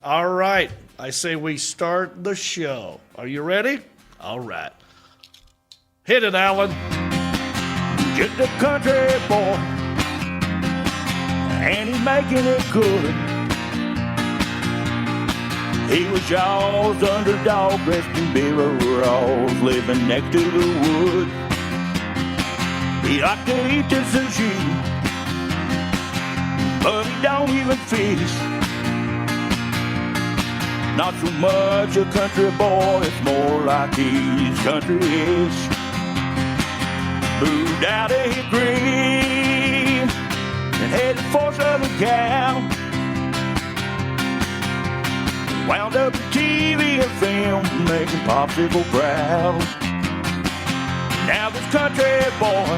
All right, I say we start the show. Are you ready? All right. Hit it, Alan. Just a country boy, and he's making it good. He was Shaw's underdog, dressed in overalls, living next to the wood. He liked to eat the sushi, but he don't even fish. Not so much a country boy, it's more like he's country-ish. Moved out of his dream and headed for Southern Cal. Wound up in TV and film, making popsicle proud. Now this country boy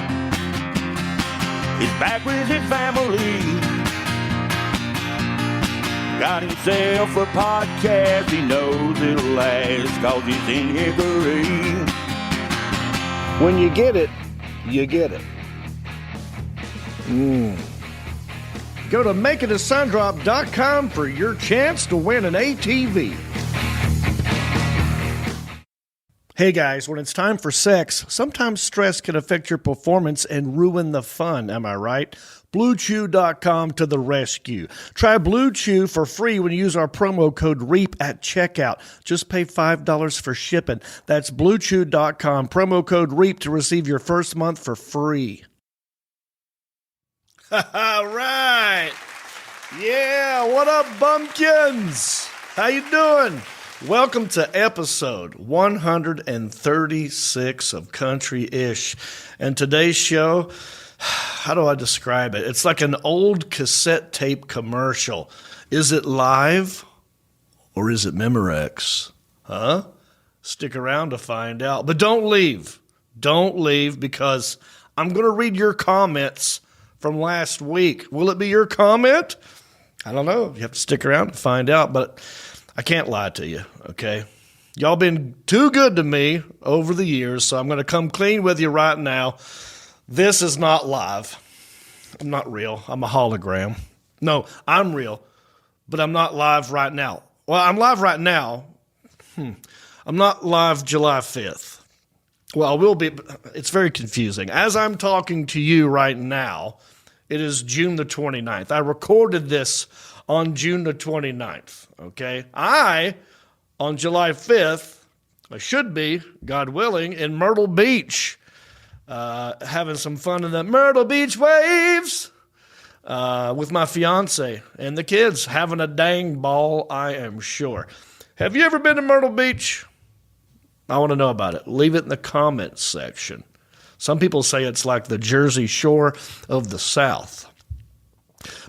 is back with his family. Got himself a podcast, he knows it'll last, cause he's in Hickory. When you get it, you get it. Go to makeitashsundrop.com for your chance to win an ATV. Hey guys, when it's time for sex, sometimes stress can affect your performance and ruin the fun, am I right? BlueChew.com to the rescue. Try Blue Chew for free when you use our promo code REAP at checkout. Just pay $5 for shipping. That's BlueChew.com, promo code REAP to receive your first month for free. All right. Yeah, what up, bumpkins? How you doing? Welcome to episode 136 of Country-ish. And today's show, how do I describe it? It's like an old cassette tape commercial. Is it live or is it Memorex? Huh? Stick around to find out. But don't leave. Don't leave because I'm going to read your comments from last week. Will it be your comment? I don't know. You have to stick around to find out, but I can't lie to you, okay? Y'all been too good to me over the years, so I'm going to come clean with you right now. This is not live. I'm not real. I'm a hologram. No, I'm real, but I'm not live right now. Well, I'm live right now. I'm not live July 5th. Well, I will be. It's very confusing. As I'm talking to you right now, it is June the 29th. I recorded this on June the 29th, okay? On July 5th, I should be, God willing, in Myrtle Beach, having some fun in the Myrtle Beach waves with my fiance and the kids, having a dang ball, I am sure. Have you ever been to Myrtle Beach? I want to know about it. Leave it in the comments section. Some people say it's like the Jersey Shore of the South.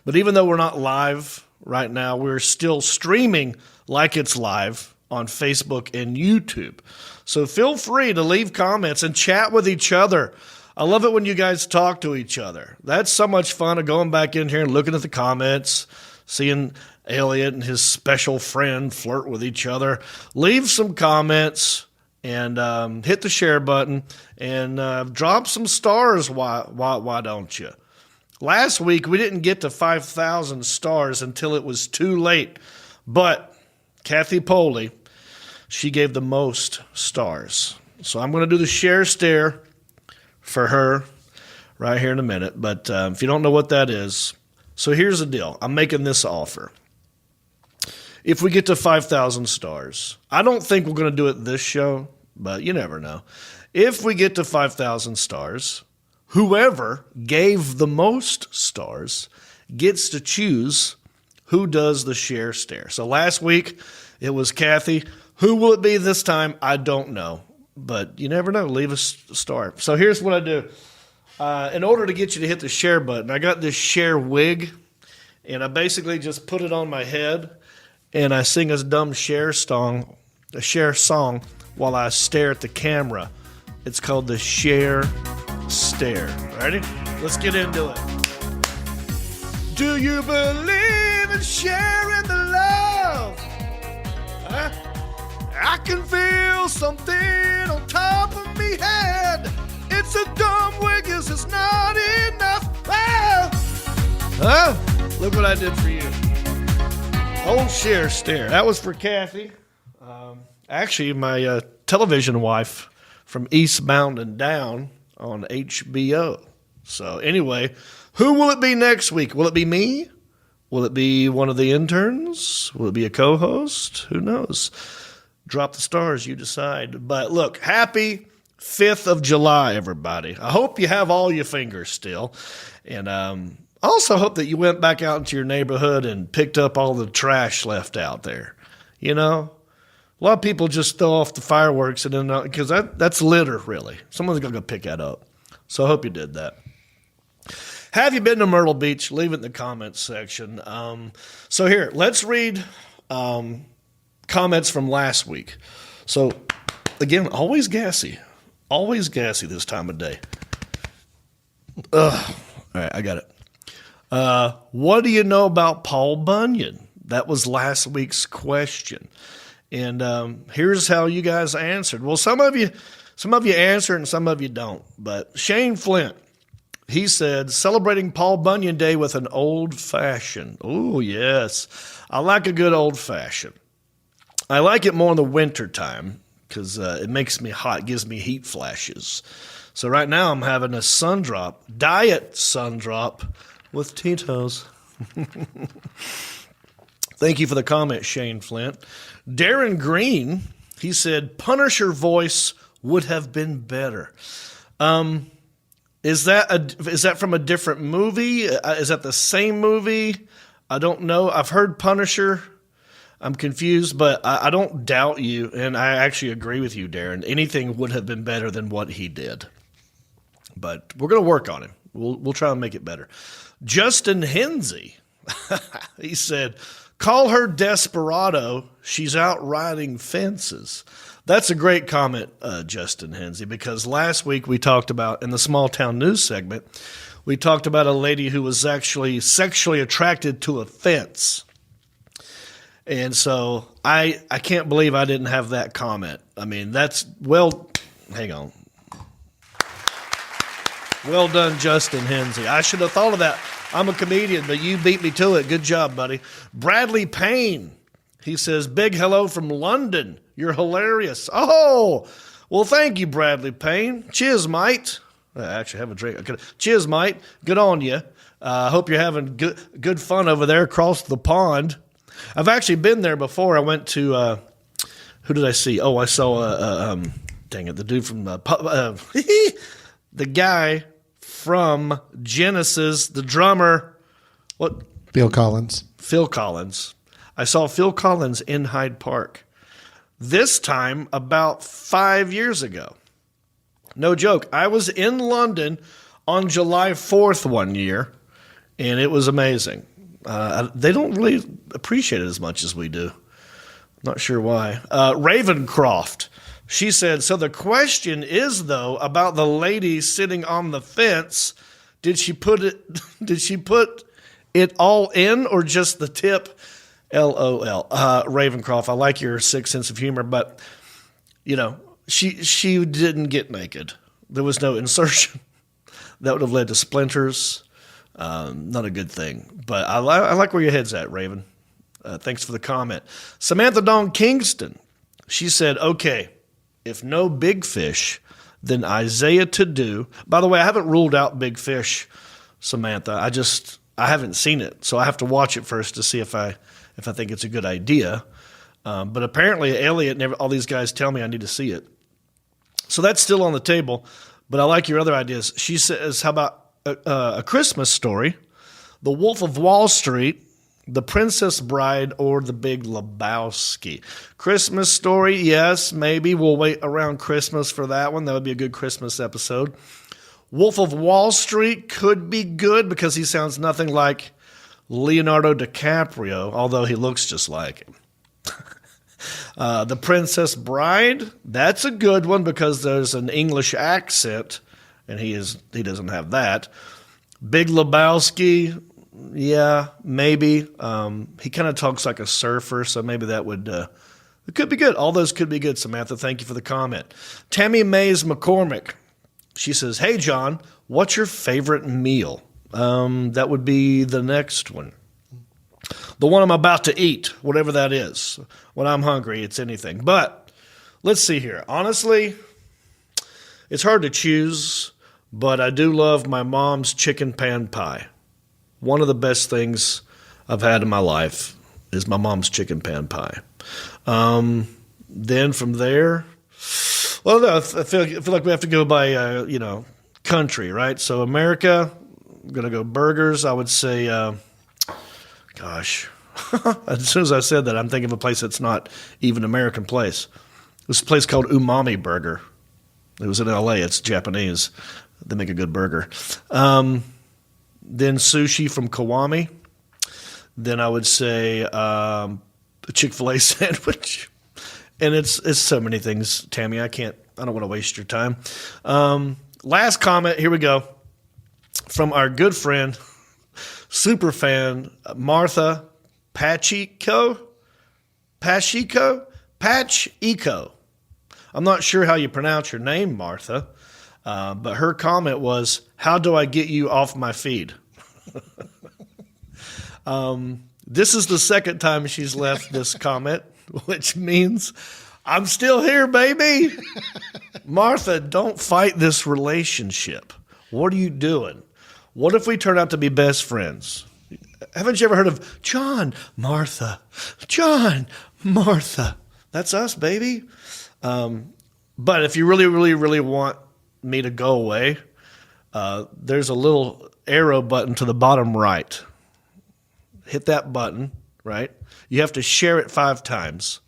But even though we're not live right now, we're still streaming like it's live on Facebook and YouTube. So feel free to leave comments and chat with each other. I love it when you guys talk to each other. That's so much fun of going back in here and looking at the comments, seeing Elliot and his special friend flirt with each other. Leave some comments and hit the share button and drop some stars. Why don't you? Last week, we didn't get to 5,000 stars until it was too late. But Kathy Poley, she gave the most stars. So I'm going to do the share stare for her right here in a minute. But if you don't know what that is, so here's the deal. I'm making this offer. If we get to 5,000 stars, I don't think we're going to do it this show, but you never know. If we get to 5,000 stars, whoever gave the most stars gets to choose who does the share stare. So last week, it was Kathy. Who will it be this time? I don't know. But you never know. Leave a star. So here's what I do. In order to get you to hit the share button, I got this share wig, and I basically just put it on my head, and I sing a dumb share song while I stare at the camera. It's called the share stare. Ready? Let's get into it. Do you believe in sharing the love? Huh? I can feel something on top of me head. It's a dumb wig, is it's not enough. Ah! Huh? Look what I did for you. Old Share Stare. That was for Kathy. Actually, my television wife from Eastbound and Down on HBO. So anyway, who will it be next week? Will it be me? Will it be one of the interns? Will it be a co-host? Who knows? Drop the stars, you decide. But look, happy 5th of July, everybody. I hope you have all your fingers still. And I also hope that you went back out into your neighborhood and picked up all the trash left out there. You know, a lot of people just throw off the fireworks and then because that's litter, really. Someone's going to go pick that up. So I hope you did that. Have you been to Myrtle Beach? Leave it in the comments section. So here, let's read comments from last week. So again, always gassy this time of day. All right, I got it. What do you know about Paul Bunyan? That was last week's question. And here's how you guys answered. Well, some of you answered and some of you don't. But Shane Flint, he said, celebrating Paul Bunyan Day with an old-fashioned. Oh, yes. I like a good old-fashioned. I like it more in the wintertime because it makes me hot, gives me heat flashes. So right now I'm having a sundrop, diet sundrop with Tito's. Thank you for the comment, Shane Flint. Darren Green, he said, Punisher voice would have been better. Is that from a different movie? Is that the same movie? I don't know. I've heard Punisher. I'm confused, but I don't doubt you, and I actually agree with you, Darren. Anything would have been better than what he did. But we're going to work on it. We'll try and make it better. Justin Hensey, he said, call her Desperado. She's out riding fences. That's a great comment, Justin Hensey, because last week we talked about, in the small town news segment, we talked about a lady who was actually sexually attracted to a fence. And so I can't believe I didn't have that comment. I mean, hang on. Well done, Justin Hensey. I should have thought of that. I'm a comedian, but you beat me to it. Good job, buddy. Bradley Payne, he says, big hello from London. You're hilarious. Oh, well, thank you, Bradley Payne. Cheers, mate. I actually have a drink. Cheers, mate. Good on you. I hope you're having good fun over there across the pond. I've actually been there before. I went to, who did I see? Oh, I saw, dang it, the dude from, the guy from Genesis, the drummer. What? Phil Collins. Phil Collins. I saw Phil Collins in Hyde Park. This time about 5 years ago. No joke. I was in London on July 4th one year, and it was amazing. They don't really appreciate it as much as we do. Not sure why. Ravencroft, she said, so the question is, though, about the lady sitting on the fence. Did she put it all in or just the tip? LOL. Ravencroft, I like your sick sense of humor, but, you know, she didn't get naked. There was no insertion. That would have led to splinters. Not a good thing. But I like where your head's at, Raven. Thanks for the comment. Samantha Dawn Kingston, she said, okay, if no big fish, then Isaiah to do. By the way, I haven't ruled out Big Fish, Samantha. I haven't seen it, so I have to watch it first to see if I think it's a good idea. But apparently Elliot and all these guys tell me I need to see it. So that's still on the table, but I like your other ideas. She says, how about a Christmas Story, The Wolf of Wall Street, The Princess Bride, or The Big Lebowski? Christmas Story, yes, maybe. We'll wait around Christmas for that one. That would be a good Christmas episode. Wolf of Wall Street could be good because he sounds nothing like Leonardo DiCaprio, although he looks just like him. The Princess Bride, that's a good one because there's an English accent, and he doesn't have that. Big Lebowski, yeah, maybe. He kind of talks like a surfer, so maybe that would it could be good. All those could be good, Samantha. Thank you for the comment. Tammy Mays McCormick, she says, hey, John, what's your favorite meal? That would be the next one. The one I'm about to eat, whatever that is. When I'm hungry, it's anything. But let's see here. Honestly, it's hard to choose, but I do love my mom's chicken pan pie. One of the best things I've had in my life is my mom's chicken pan pie. Then from there, well, no, I feel like we have to go by, country, right? So America, I'm going to go burgers. I would say, gosh, as soon as I said that, I'm thinking of a place that's not even an American place. There's a place called Umami Burger. It was in L.A. It's Japanese. They make a good burger. Then sushi from Kiwami. Then I would say a Chick-fil-A sandwich. And it's so many things, Tammy. I don't want to waste your time. Last comment, here we go. From our good friend, super fan, Martha Pacheco. I'm not sure how you pronounce your name, Martha, but her comment was, how do I get you off my feed? This is the second time she's left this comment, which means I'm still here, baby. Martha, don't fight this relationship. What are you doing? What if we turn out to be best friends? Haven't you ever heard of John, Martha? John, Martha. That's us, baby. But if you really, really, really want me to go away, there's a little arrow button to the bottom right. Hit that button, right? You have to share it 5 times.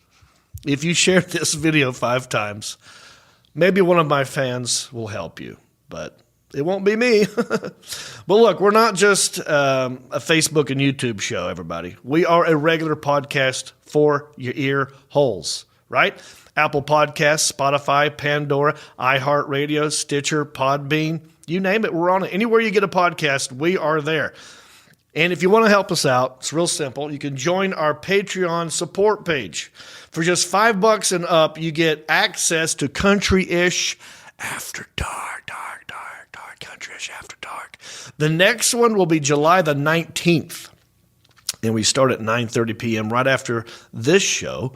If you share this video 5 times, maybe one of my fans will help you, but it won't be me. But look, we're not just a Facebook and YouTube show, everybody. We are a regular podcast for your ear holes, right? Apple Podcasts, Spotify, Pandora, iHeartRadio, Stitcher, Podbean, you name it, we're on it. Anywhere you get a podcast, we are there. And if you want to help us out, it's real simple. You can join our Patreon support page. For just $5 and up, you get access to Country-ish After Dark, Country-ish After Dark. The next one will be July the 19th. And we start at 9:30 p.m. right after this show.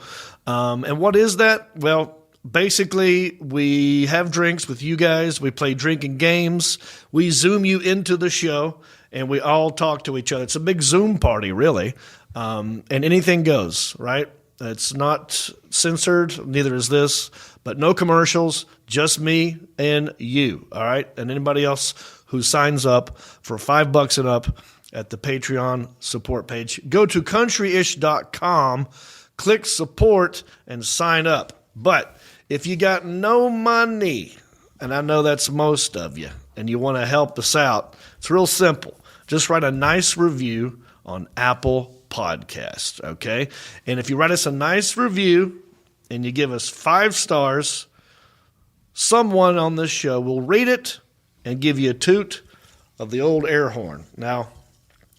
And what is that? Well, basically, we have drinks with you guys. We play drinking games. We Zoom you into the show, and we all talk to each other. It's a big Zoom party, really. And anything goes, right? It's not censored, neither is this, but no commercials, just me and you, all right? And anybody else who signs up for $5 and up at the Patreon support page. Go to countryish.com, click support, and sign up. But if you got no money, and I know that's most of you, and you want to help us out, it's real simple. Just write a nice review on Apple Podcast, okay? And if you write us a nice review and you give us 5 stars, someone on this show will read it and give you a toot of the old air horn. Now,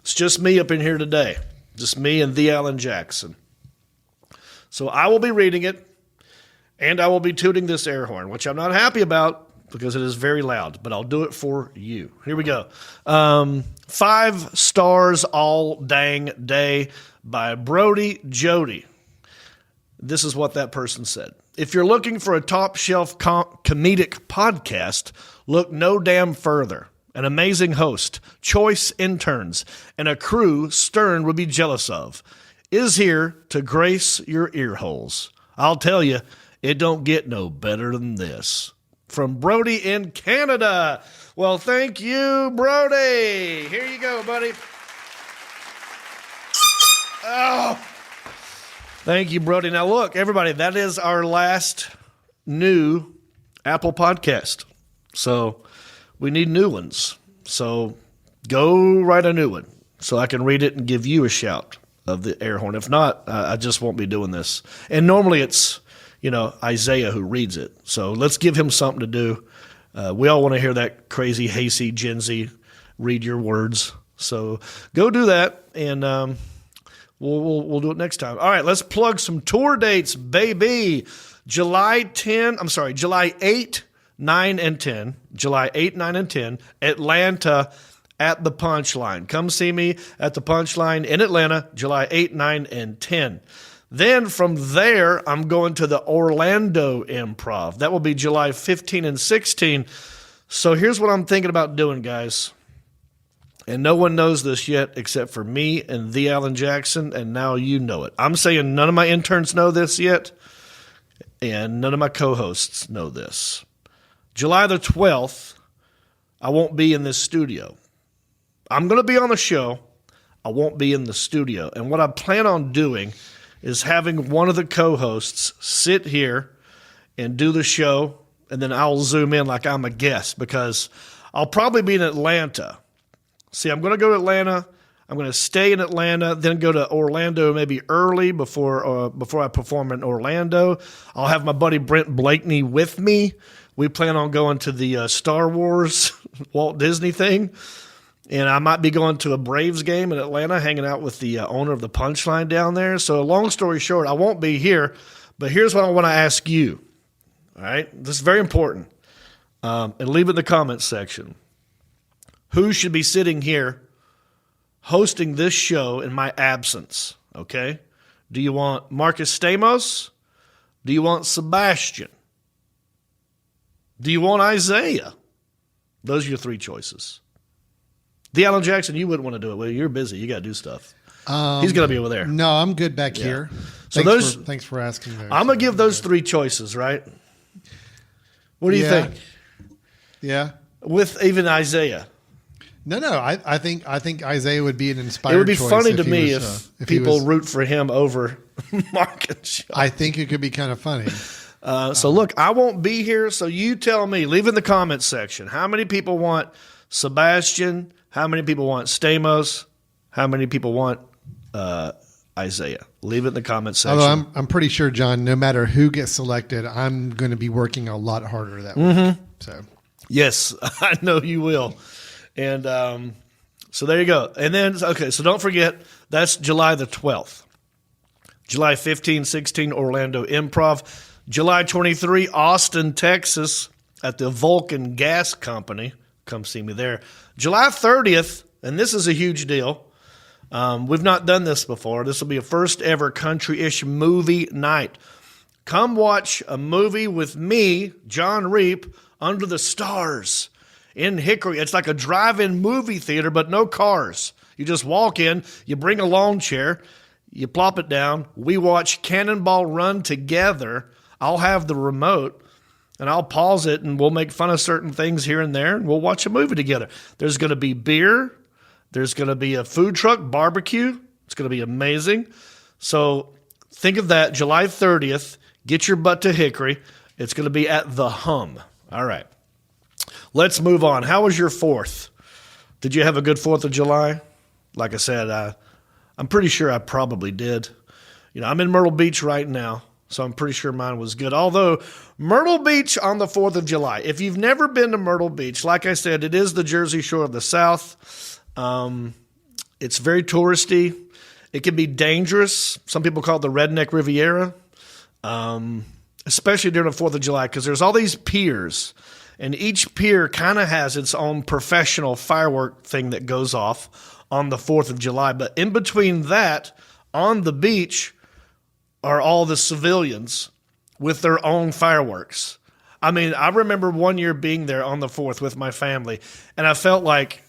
it's just me up in here today, just me and the Alan Jackson. So I will be reading it, and I will be tooting this air horn, which I'm not happy about because it is very loud, but I'll do it for you. Here we go. 5 stars all dang day by Brody Jody. This is what that person said. If you're looking for a top-shelf comedic podcast, look no damn further. An amazing host, choice interns, and a crew Stern would be jealous of is here to grace your ear holes. I'll tell you, it don't get no better than this. From Brody in Canada. Well, thank you, Brody. Here you go, buddy. Oh, thank you, Brody. Now, look, everybody, that is our last new Apple podcast. So we need new ones. So go write a new one so I can read it and give you a shout of the air horn. If not, I just won't be doing this. And normally it's, Isaiah who reads it. So let's give him something to do. We all want to hear that crazy, hasty Gen Z read your words. So go do that, and we'll do it next time. All right, let's plug some tour dates, baby. July 8, 9, and 10. July 8, 9, and 10. Atlanta at the Punchline. Come see me at the Punchline in Atlanta, July 8, 9, and 10. Then from there, I'm going to the Orlando Improv. That will be July 15 and 16. So here's what I'm thinking about doing, guys. And no one knows this yet except for me and the Alan Jackson, and now you know it. I'm saying none of my interns know this yet, and none of my co-hosts know this. July the 12th, I won't be in this studio. I'm going to be on the show. I won't be in the studio. And what I plan on doing is having one of the co-hosts sit here and do the show, and then I'll zoom in like I'm a guest because I'll probably be in Atlanta. See, I'm going to go to Atlanta. I'm going to stay in Atlanta, then go to Orlando maybe early before I perform in Orlando. I'll have my buddy Brent Blakeney with me. We plan on going to the Star Wars Walt Disney thing, and I might be going to a Braves game in Atlanta, hanging out with the owner of the Punchline down there. So long story short, I won't be here, but here's what I want to ask you. All right? This is very important, and leave it in the comments section. Who should be sitting here hosting this show in my absence, okay? Do you want Marcus Stamos? Do you want Sebastian? Do you want Isaiah? Those are your three choices. The Alan Jackson, you wouldn't want to do it. Well, you're busy. You got to do stuff. He's going to be over there. No, I'm good back here. So Thanks for asking. I'm going to give those three choices, right? What do you think? Yeah. With even Isaiah. No. I think Isaiah would be an inspired. It would be choice funny to me if people root for him over Marcus. I think it could be kind of funny. So look, I won't be here. So you tell me. Leave in the comments section. How many people want Sebastian? How many people want Stamos? How many people want Isaiah? Leave it in the comments section. Although I'm pretty sure, John, no matter who gets selected, I'm going to be working a lot harder that week. So yes, I know you will. And so there you go. And then, okay, so don't forget, that's July the 12th. July 15, 16, Orlando Improv. July 23, Austin, Texas, at the Vulcan Gas Company. Come see me there. July 30th, and this is a huge deal. We've not done this before. This will be a first ever country-ish movie night. Come watch a movie with me, John Reap, under the stars in Hickory. It's like a drive-in movie theater, but no cars. You just walk in, you bring a lawn chair, you plop it down. We watch Cannonball Run together. I'll have the remote, and I'll pause it, and we'll make fun of certain things here and there, and we'll watch a movie together. There's going to be beer. There's going to be a food truck barbecue. It's going to be amazing. So think of that, July 30th. Get your butt to Hickory. It's going to be at the Hum. All right. Let's move on. How was your 4th? Did you have a good 4th of July? Like I said, I'm pretty sure I probably did. I'm in Myrtle Beach right now, so I'm pretty sure mine was good. Although, Myrtle Beach on the 4th of July. If you've never been to Myrtle Beach, like I said, it is the Jersey Shore of the South. It's very touristy. It can be dangerous. Some people call it the Redneck Riviera, especially during the 4th of July, because there's all these piers, and each pier kind of has its own professional firework thing that goes off on the 4th of July. But in between that, on the beach, are all the civilians with their own fireworks. I mean, I remember one year being there on the 4th with my family, and I felt like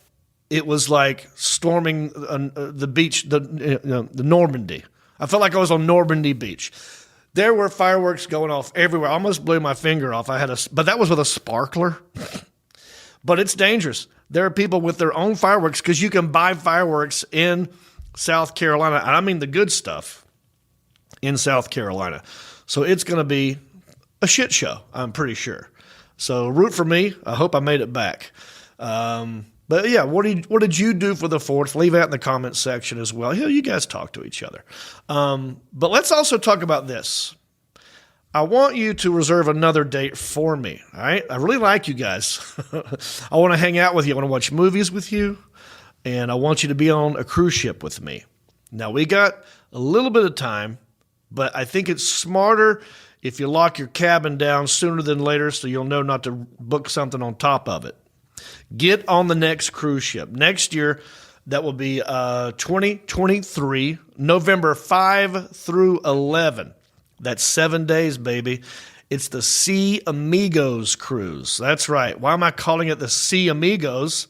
it was like storming the beach, the Normandy. I felt like I was on Normandy Beach. There were fireworks going off everywhere. I almost blew my finger off. But that was with a sparkler. But it's dangerous. There are people with their own fireworks because you can buy fireworks in South Carolina. And I mean the good stuff in South Carolina. So it's going to be a shit show, I'm pretty sure. So root for me. I hope I made it back. But yeah, what did you do for the 4th? Leave that in the comments section as well. You guys talk to each other. But let's also talk about this. I want you to reserve another date for me. All right? I really like you guys. I want to hang out with you. I want to watch movies with you. And I want you to be on a cruise ship with me. Now, we got a little bit of time, but I think it's smarter if you lock your cabin down sooner than later so you'll know not to book something on top of it. Get on the next cruise ship. Next year, that will be 2023, November 5 through 11. That's 7 days, baby. It's the Sea Amigos cruise. That's right. Why am I calling it the Sea Amigos?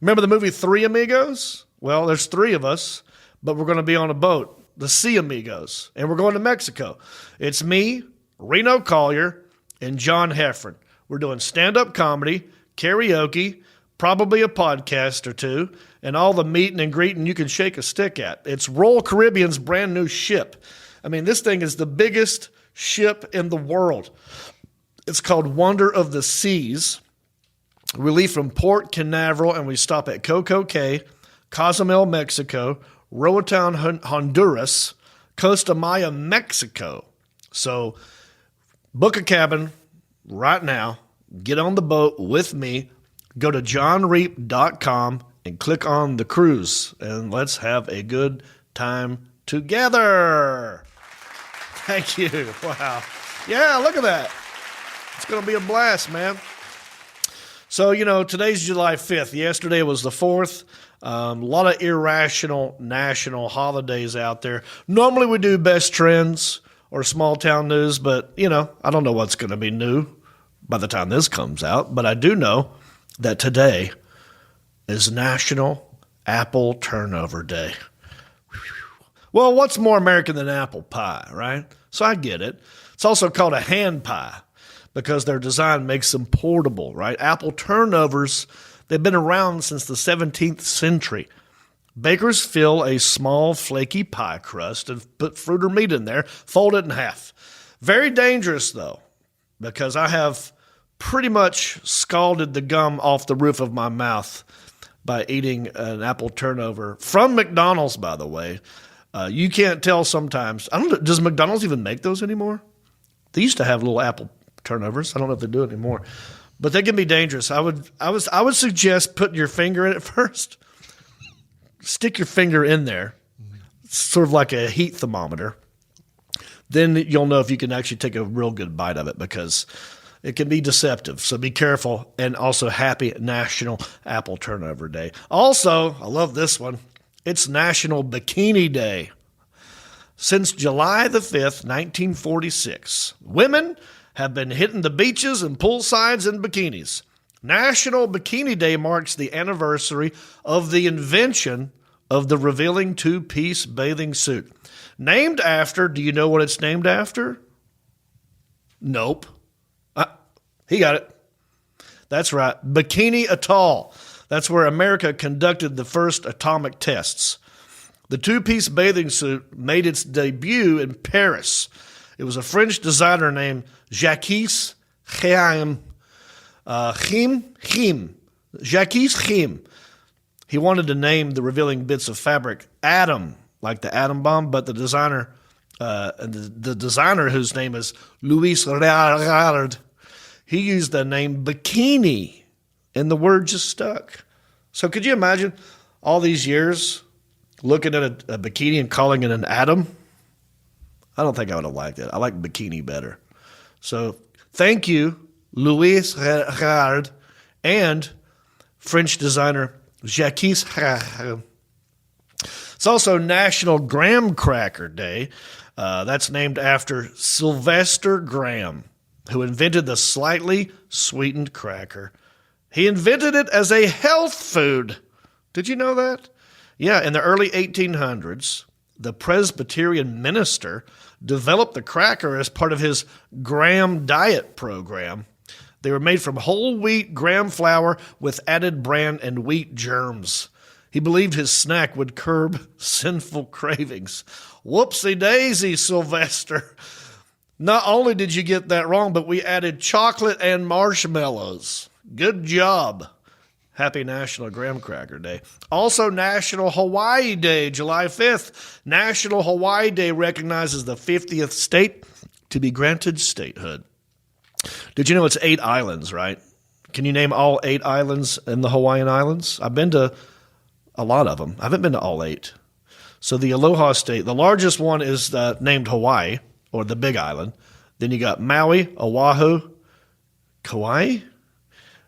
Remember the movie Three Amigos? Well, there's three of us, but we're going to be on a boat, the Sea Amigos, and we're going to Mexico. It's me, Reno Collier, and John Heffron. We're doing stand-up comedy, karaoke, probably a podcast or two, and all the meeting and greeting you can shake a stick at. It's Royal Caribbean's brand new ship. I mean, this thing is the biggest ship in the world. It's called Wonder of the Seas. We leave from Port Canaveral and we stop at Coco Cay, Cozumel, Mexico, Roatan, Honduras, Costa Maya, Mexico. So book a cabin right now. Get on the boat with me. Go to johnreap.com and click on the cruise, and let's have a good time together. Thank you. Wow. Yeah, look at that. It's going to be a blast, man. So, today's July 5th. Yesterday was the 4th. A lot of irrational national holidays out there. Normally we do best trends or small town news, but, I don't know what's going to be new by the time this comes out. But I do know that today is National Apple Turnover Day. Well, what's more American than apple pie, right? So I get it. It's also called a hand pie because their design makes them portable, right? Apple turnovers, they've been around since the 17th century. Bakers fill a small, flaky pie crust and put fruit or meat in there, fold it in half. Very dangerous, though, because I have pretty much scalded the gum off the roof of my mouth by eating an apple turnover from McDonald's, by the way. You can't tell sometimes. I don't know, does McDonald's even make those anymore? They used to have little apple turnovers. I don't know if they do it anymore, but they can be dangerous. I would suggest putting your finger in it first. Stick your finger in there, sort of like a heat thermometer. Then you'll know if you can actually take a real good bite of it because it can be deceptive. So be careful. And also happy National Apple Turnover Day. Also, I love this one. It's National Bikini Day. Since July the 5th, 1946, women have been hitting the beaches and poolsides in bikinis. National Bikini Day marks the anniversary of the invention of the revealing two-piece bathing suit. Named after, do you know what it's named after? Nope. He got it. That's right. Bikini Atoll. That's where America conducted the first atomic tests. The two-piece bathing suit made its debut in Paris. It was a French designer named Jacques Chim. Jacques Chim. He wanted to name the revealing bits of fabric Atom, like the atom bomb, but the designer whose name is Louis Rard, he used the name Bikini, and the word just stuck. So could you imagine all these years looking at a bikini and calling it an atom? I don't think I would have liked it. I like bikini better. So thank you, Louis Rard, and French designer Jacques Rard. It's also National Graham Cracker Day. That's named after Sylvester Graham, who invented the slightly sweetened cracker. He invented it as a health food. Did you know that? Yeah, in the early 1800s, the Presbyterian minister developed the cracker as part of his Graham diet program. They were made from whole wheat graham flour with added bran and wheat germs. He believed his snack would curb sinful cravings. Whoopsie daisy, Sylvester. Not only did you get that wrong, but we added chocolate and marshmallows. Good job. Happy National Graham Cracker Day. Also National Hawaii Day, July 5th. National Hawaii Day recognizes the 50th state to be granted statehood. Did you know it's 8 islands, right? Can you name all 8 islands in the Hawaiian Islands? I've been to a lot of them. I haven't been to all 8. So the Aloha State, the largest one is named Hawaii, or the Big Island. Then you got Maui, Oahu, Kauai.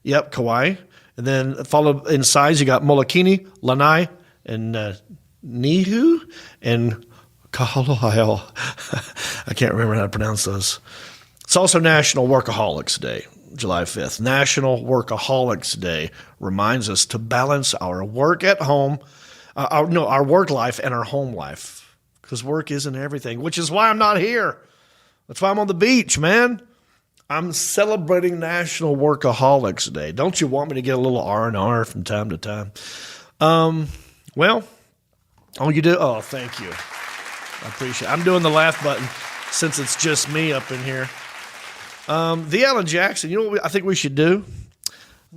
Yep, Kauai. And then followed in size, you got Molokini, Lanai, and Nihu, and Kahalahel. I can't remember how to pronounce those. It's also National Workaholics Day, July 5th. National Workaholics Day reminds us to balance our work at home, our work life and our home life, because work isn't everything, which is why I'm not here. That's why I'm on the beach, man. I'm celebrating National Workaholics Day. Don't you want me to get a little R&R from time to time? Well, oh, you do? Oh, thank you. I appreciate it. I'm doing the laugh button since it's just me up in here. The Alan Jackson, you know what I think we should do?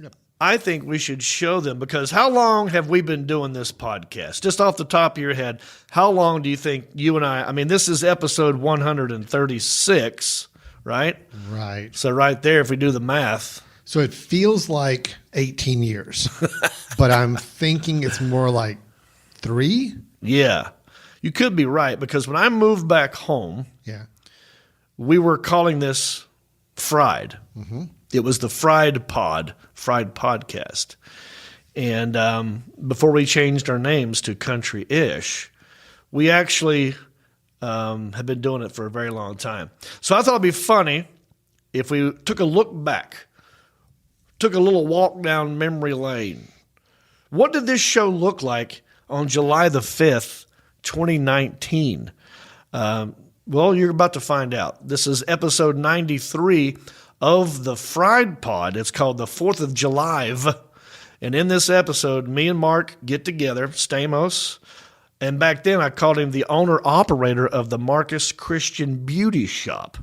Yep. I think we should show them, because how long have we been doing this podcast? Just off the top of your head, how long do you think you and I mean, this is episode 136, right? Right. So right there, if we do the math. So it feels like 18 years, but I'm thinking it's more like 3. Yeah. You could be right, because when I moved back home, Yeah. we were calling this Fried. Mm-hmm. It was the Fried Podcast. And before we changed our names to Country-ish, we actually have been doing it for a very long time. So I thought it'd be funny if we took a look back, took a little walk down memory lane. What did this show look like on July the 5th, 2019? Well, you're about to find out. This is episode 93 of the Fried Pod. It's called the 4th of July. And in this episode, me and Mark get together, Stamos, and back then I called him the owner-operator of the Marcus Christian Beauty Shop.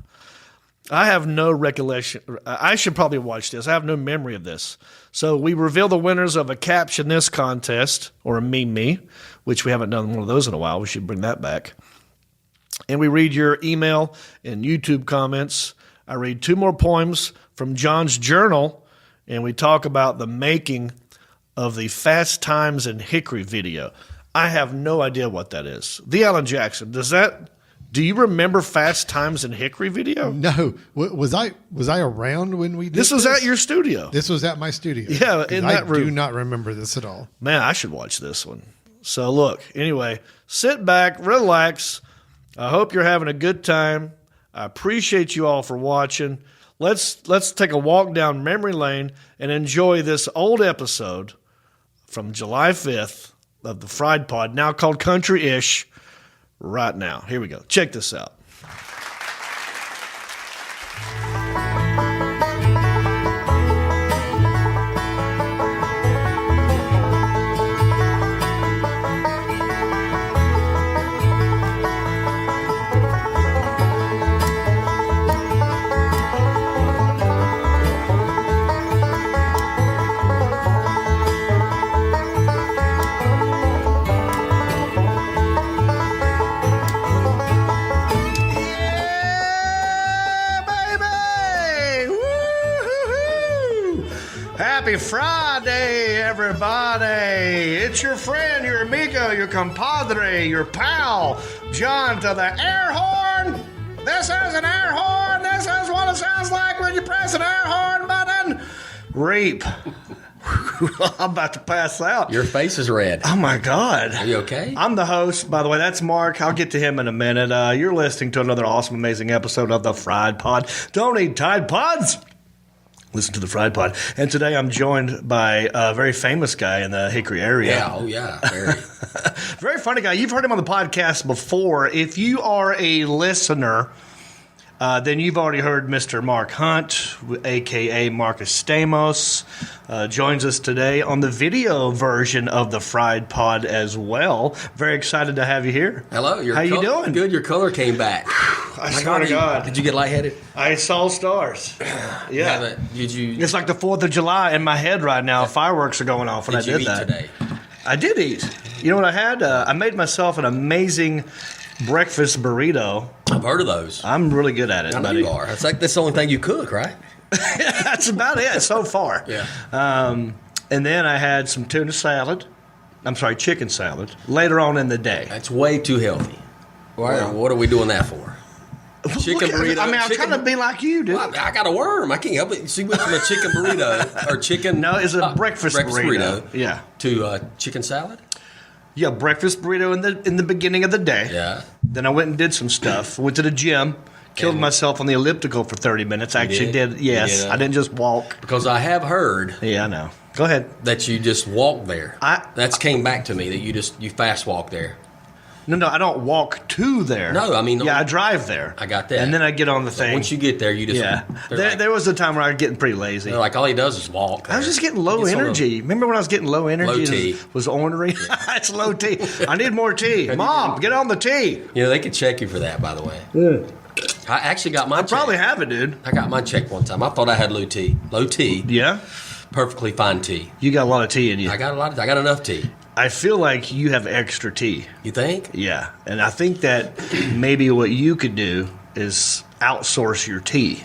I have no recollection. I should probably watch this. I have no memory of this. So we reveal the winners of a Caption This contest, or a Meme Me, which we haven't done one of those in a while. We should bring that back. And we read your email and YouTube comments. I read 2 more poems from John's journal, and we talk about the making of the Fast Times in Hickory video. I have no idea what that is. The Alan Jackson, do you remember Fast Times in Hickory video? No. Was I around when we did this? This was at your studio. This was at my studio. Yeah, in that room. I do not remember this at all. Man, I should watch this one. So look, anyway, sit back, relax. I hope you're having a good time. I appreciate you all for watching. Let's take a walk down memory lane and enjoy this old episode from July 5th of the Fried Pod, now called Country-ish, right now. Here we go. Check this out. Happy Friday, everybody. It's your friend, your amigo, your compadre, your pal, John to the air horn. This is an air horn. This is what it sounds like when you press an air horn button. Reap. I'm about to pass out. Your face is red. Oh, my God. Are you okay? I'm the host, by the way. That's Mark. I'll get to him in a minute. You're listening to another awesome, amazing episode of the Fried Pod. Don't eat Tide Pods. Listen to the Fried Pod. And today I'm joined by a very famous guy in the Hickory area. Yeah, oh yeah, very. Very funny guy. You've heard him on the podcast before. If you are a listener, then you've already heard Mr. Mark Hunt, a.k.a. Marcus Stamos, joins us today on the video version of the Fried Pod as well. Very excited to have you here. Hello. How you doing? Good. Your color came back. I swear to God. Did you get lightheaded? I saw stars. Yeah. Did you? It's like the 4th of July in my head right now. Fireworks are going off when I did that. Today? I did eat. You know what I had? I made myself an amazing breakfast burrito. I've heard of those. I'm really good at it, I know buddy. you are. It's like that's the only thing you cook, right? That's about it so far. Yeah. And then I had some tuna salad. I'm sorry, chicken salad later on in the day. That's way too healthy. Why? Well, what are we doing that for? Chicken burrito. I mean, I'm trying to be like you, dude. Well, I got a worm. I can't help it. She went from a chicken burrito or chicken. No, it's a breakfast burrito. Yeah. To chicken salad. Yeah, breakfast burrito in the beginning of the day. Yeah. Then I went and did some stuff. Went to the gym. Killed myself on the elliptical for 30 minutes. I actually did. Yes, I didn't just walk. Because I have heard. Yeah, I know. Go ahead. That you just walk there. That's came back to me that you fast walk there. No, I don't walk to there. No, I mean... Yeah, I drive there. I got that. And then I get on the thing. Once you get there, you just... Yeah. There was a time where I was getting pretty lazy. They're like, all he does is walk there. I was just getting low energy. Remember when I was getting low energy? Low T. Was ornery? It's low T. I need more tea. Mom, get on the tea. You know, they could check you for that, by the way. Yeah. I actually got mine checked. Probably have it, dude. I got mine checked one time. I thought I had low T. Low T. Yeah? Perfectly fine tea. You got a lot of tea in you. I got enough tea. I feel like you have extra tea. You think? Yeah. And I think that maybe what you could do is outsource your tea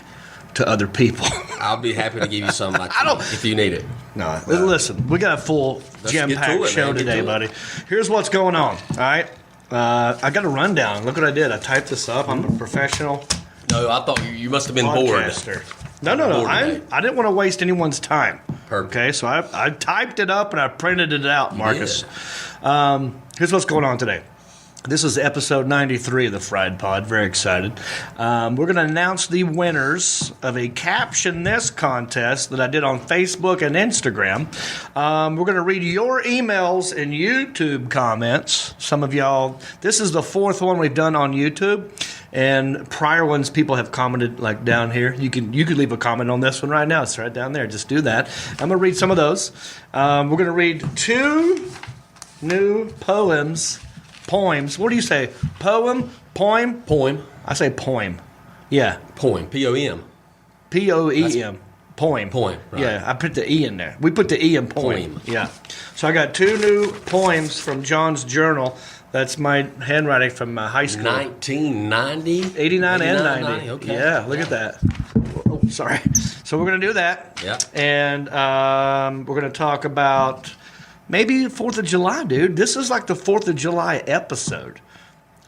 to other people. I'll be happy to give you some of my tea if you need it. No, listen, we got a full jam-packed show today, buddy. Here's what's going on, all right? I got a rundown. Look what I did. I typed this up. I'm a professional No, I thought you must have been podcaster. bored. No. I didn't want to waste anyone's time. Perfect. Okay, so I typed it up and I printed it out, Marcus. Here's what's going on today. This is episode 93 of the Fried Pod. Very excited. We're going to announce the winners of a Caption This contest that I did on Facebook and Instagram. We're going to read your emails and YouTube comments. Some of y'all, this is the fourth one we've done on YouTube. And prior ones, people have commented like down here. You could leave a comment on this one right now. It's right down there. Just do that. I'm going to read some of those. We're going to read 2 new poems. What do you say? Poem? Poem. I say poem. Yeah. Poem. P-O-M. P-O-E-M. Poem. Poem. Right. Yeah, I put the E in there. We put the E in poem. Yeah. So I got 2 new poems from John's journal. That's my handwriting from high school. 1990? 89 and 90. Okay. Yeah, look at that. Oh, sorry. So we're going to do that. Yeah. And we're going to talk about maybe 4th of July, dude. This is like the 4th of July episode.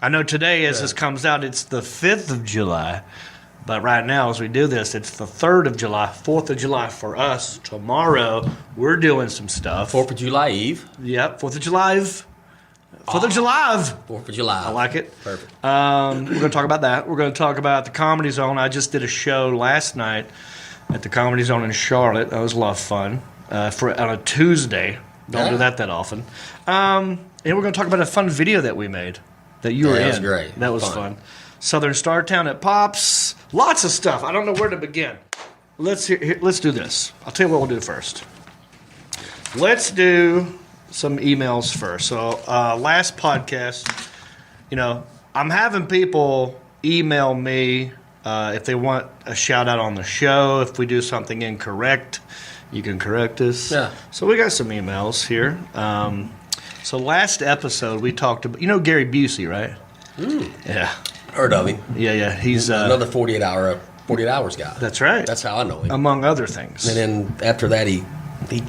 I know today, as this comes out, it's the 5th of July. But right now, as we do this, it's the 3rd of July, 4th of July for us. Tomorrow, we're doing some stuff. 4th of July Eve. Yep, 4th of July. 4th of July. 4th of July. I like it. Perfect. We're going to talk about that. We're going to talk about the Comedy Zone. I just did a show last night at the Comedy Zone in Charlotte. That was a lot of fun on a Tuesday. Don't do that often. And we're going to talk about a fun video that we made that you were in. That was great. That was fun. Southern Star Town at Pops. Lots of stuff. I don't know where to begin. Let's do this. I'll tell you what we'll do first. Let's do some emails first. So last podcast, I'm having people email me if they want a shout out on the show. If we do something incorrect, you can correct us. Yeah. So we got some emails here. So last episode we talked about, Gary Busey, right? Yeah. Heard of him. Yeah. He's another 48 hours guy. That's right. That's how I know him. Among other things. And then after that, he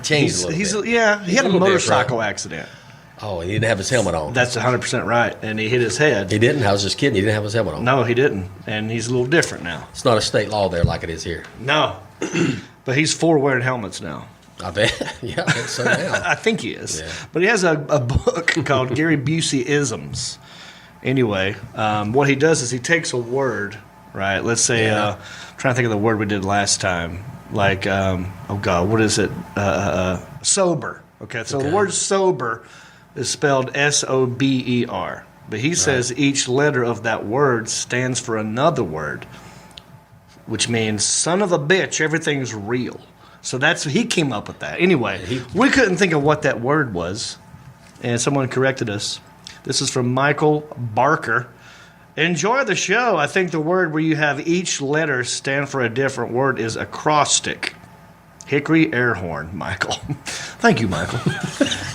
changed a little bit. He had a motorcycle accident. Oh, he didn't have his helmet on. That's 100% right. And he hit his head. He didn't? I was just kidding. He didn't have his helmet on. No, he didn't. And he's a little different now. It's not a state law there like it is here. No. But he's for wearing helmets now. I bet. Yeah, I think so now. I think he is. Yeah. But he has a book called Gary Busey-isms. Anyway, what he does is he takes a word, right? Let's say, I'm trying to think of the word we did last time. Like, what is it? Sober. Okay, so the word sober is spelled S-O-B-E-R. But he says each letter of that word stands for another word, which means son of a bitch, everything's real. So he came up with that. Anyway, we couldn't think of what that word was, and someone corrected us. This is from Michael Barker. Enjoy the show. I think the word where you have each letter stand for a different word is acrostic. Hickory air horn, Michael. Thank you, Michael.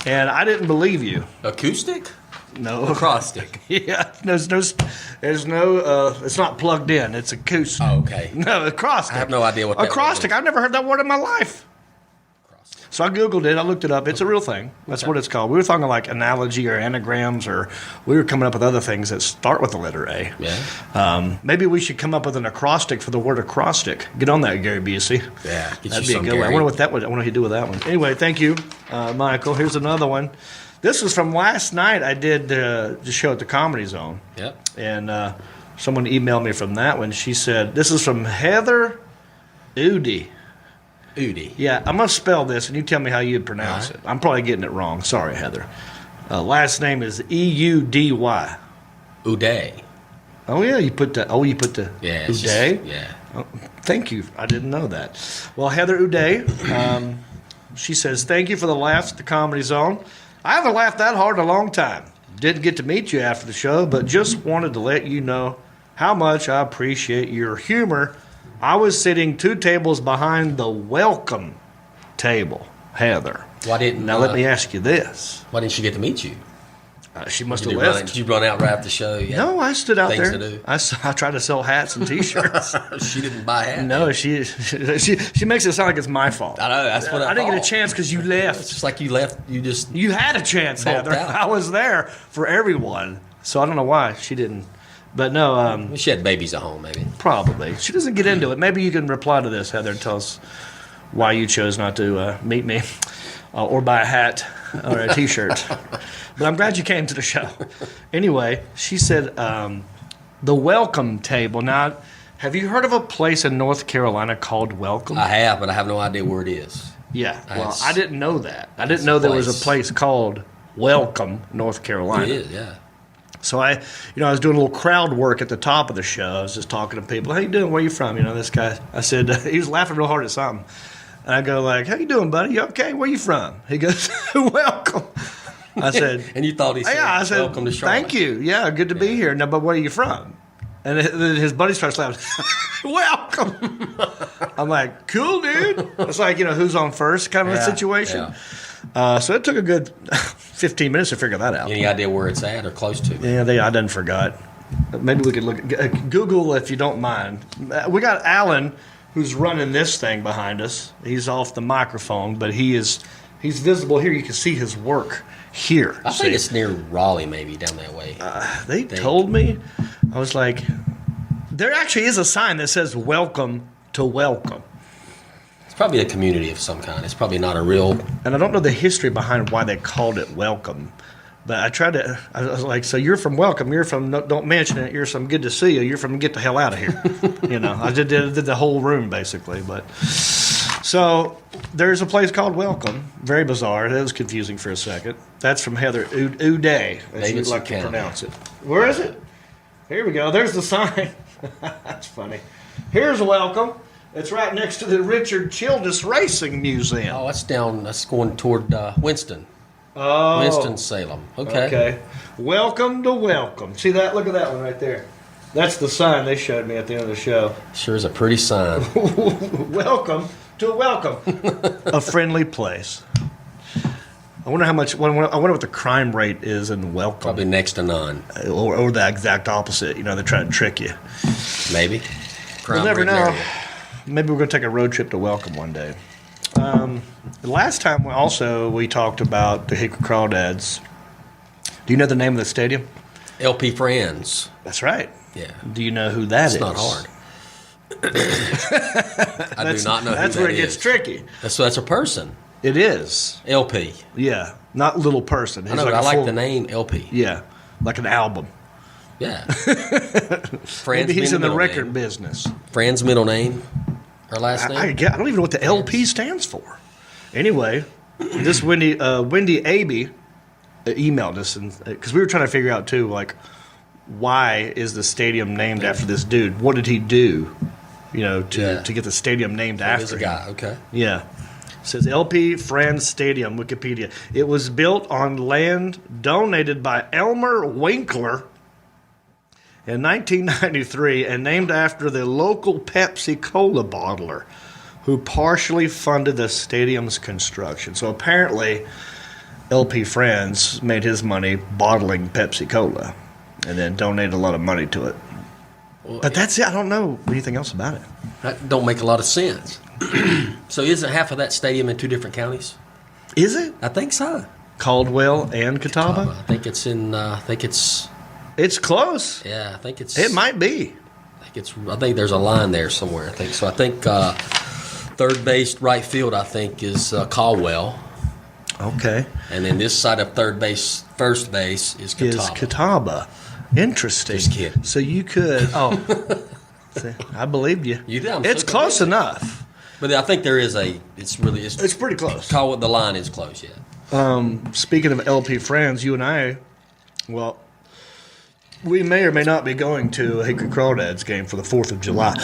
And I didn't believe you. Acoustic? No. Acrostic. Yeah. There's no, it's not plugged in. It's acoustic. Oh, okay. No, acrostic. I have no idea what that acrostic. word is. I've never heard that word in my life. So I Googled it. I looked it up. It's a real thing. That's what it's called. We were talking like analogy or anagrams, or we were coming up with other things that start with the letter A. Yeah. Maybe we should come up with an acrostic for the word acrostic. Get on that, Gary Busey. Yeah. That'd be a good one. I wonder what that would. I wonder what he'd do with that one. Anyway, thank you, Michael. Here's another one. This was from last night. I did the show at the Comedy Zone. Yep. And someone emailed me from that one. She said, this is from Heather Udi. Udi. Yeah, I'm going to spell this, and you tell me how you'd pronounce it. I'm probably getting it wrong. Sorry, Heather. Last name is Eudy. Uday. Oh, yeah, you put the Yeah. Uday? Yeah. Oh, thank you. I didn't know that. Well, Heather Uday, she says, thank you for the laughs at the Comedy Zone. I haven't laughed that hard in a long time. Didn't get to meet you after the show, but just wanted to let you know how much I appreciate your humor. I was sitting 2 tables behind the welcome table, Heather. Why didn't? Now let me ask you this. Why didn't she get to meet you? She must Did have you left. did you run out right after the show? Yeah. No, I stood out Things there. to do. I tried to sell hats and T-shirts. She didn't buy hats. No, she makes it sound like it's my fault. I know. That's what I didn't get a thought. chance because you It's left. just like you left. You had a chance, Bumped Heather. out. I was there for everyone, so I don't know why she didn't. But no, She had babies at home, maybe. probably she doesn't get into it. Maybe you can reply to this, Heather, and tell us why you chose not to meet me or buy a hat or a T-shirt. But I'm glad you came to the show. Anyway, she said the welcome table. Now, have you heard of a place in North Carolina called Welcome? I have, but I have no idea where it is. Yeah. Well, That's- I didn't know that. I didn't know there was a place called Welcome, North Carolina. It is, yeah. So I was doing a little crowd work at the top of the show. I was just talking to people. How you doing? Where you from? This guy. I said he was laughing real hard at something. And I go like, "How you doing, buddy? You okay? Where you from?" He goes, "Welcome." I said, And you thought he said, "Yeah." I said, welcome to Charlotte. "Thank you. Yeah, good to be here." No, but where are you from? And his buddy starts laughing. Welcome. I'm like, cool, dude. It's like who's on first kind of a situation. Yeah. So it took a good 15 minutes to figure that out. Any idea where it's at or close to? Yeah, I done forgot. Maybe we could look at Google if you don't mind. We got Alan, who's running this thing behind us. He's off the microphone, but he's visible here. You can see his work here. I think it's near Raleigh, maybe down that way. They told me. I was like, there actually is a sign that says "Welcome to Welcome." It's probably a community of some kind. It's probably not a real. And I don't know the history behind why they called it Welcome. But I was like, so you're from Welcome. You're from, don't mention it. You're from good to see you. You're from get the hell out of here. I did the whole room basically. But so there's a place called Welcome. Very bizarre. That was confusing for a second. That's from Heather Uday, as you would like to pronounce it. Where is it? Here we go. There's the sign. That's funny. Here's Welcome. It's right next to the Richard Childress Racing Museum. Oh, that's going toward Winston. Oh. Winston-Salem. Okay. Welcome to Welcome. See that? Look at that one right there. That's the sign they showed me at the end of the show. Sure is a pretty sign. Welcome to Welcome. A friendly place. I wonder how much. I wonder what the crime rate is in Welcome. Probably next to none. Or the exact opposite. They're trying to trick you. Maybe. You'll never Crime-ridden know. area. Maybe we're going to take a road trip to Welcome one day. The last time we talked about the Hickory Crawdads. Do you know the name of the stadium? LP Friends. That's right. Yeah. Do you know who that is? It's not hard. I do not know who That's that where it gets is. tricky. That's a person. It is. LP. Yeah. Not little person. I know, but I like the name LP. Yeah. Like an album. Yeah. Maybe Friends he's in the middle record name. business. Friend's middle name. Her last name. I don't even know what the LP stands for. Anyway, this Wendy Abbey emailed us because we were trying to figure out too, like, why is the stadium named after this dude? What did he do, to get the stadium named after There's a him? guy. Okay. Yeah. It says LP Friends Stadium, Wikipedia. It was built on land donated by Elmer Winkler in 1993 and named after the local Pepsi Cola bottler who partially funded the stadium's construction. So apparently LP Friends made his money bottling Pepsi Cola and then donated a lot of money to it. But that's it. I don't know anything else about it. That don't make a lot of sense. So isn't half of that stadium in 2 different counties? Is it I think so. Caldwell and Catawba? I think it's in. It's close. Yeah, I think it's. It might be. I think there's a line there somewhere. I think so. I think third base, right field. I think is Caldwell, Okay. and then this side of third base, first base is Catawba. Is Catawba. Interesting. Just kidding. So you could. Oh, see, I believed you. You did. I'm It's so close convinced. enough. But I think there is a. It's pretty close. Caldwell. The line is close. Yeah. Speaking of LP friends, you and I, well, we may or may not be going to a Hickory Crawdads game for the 4th of July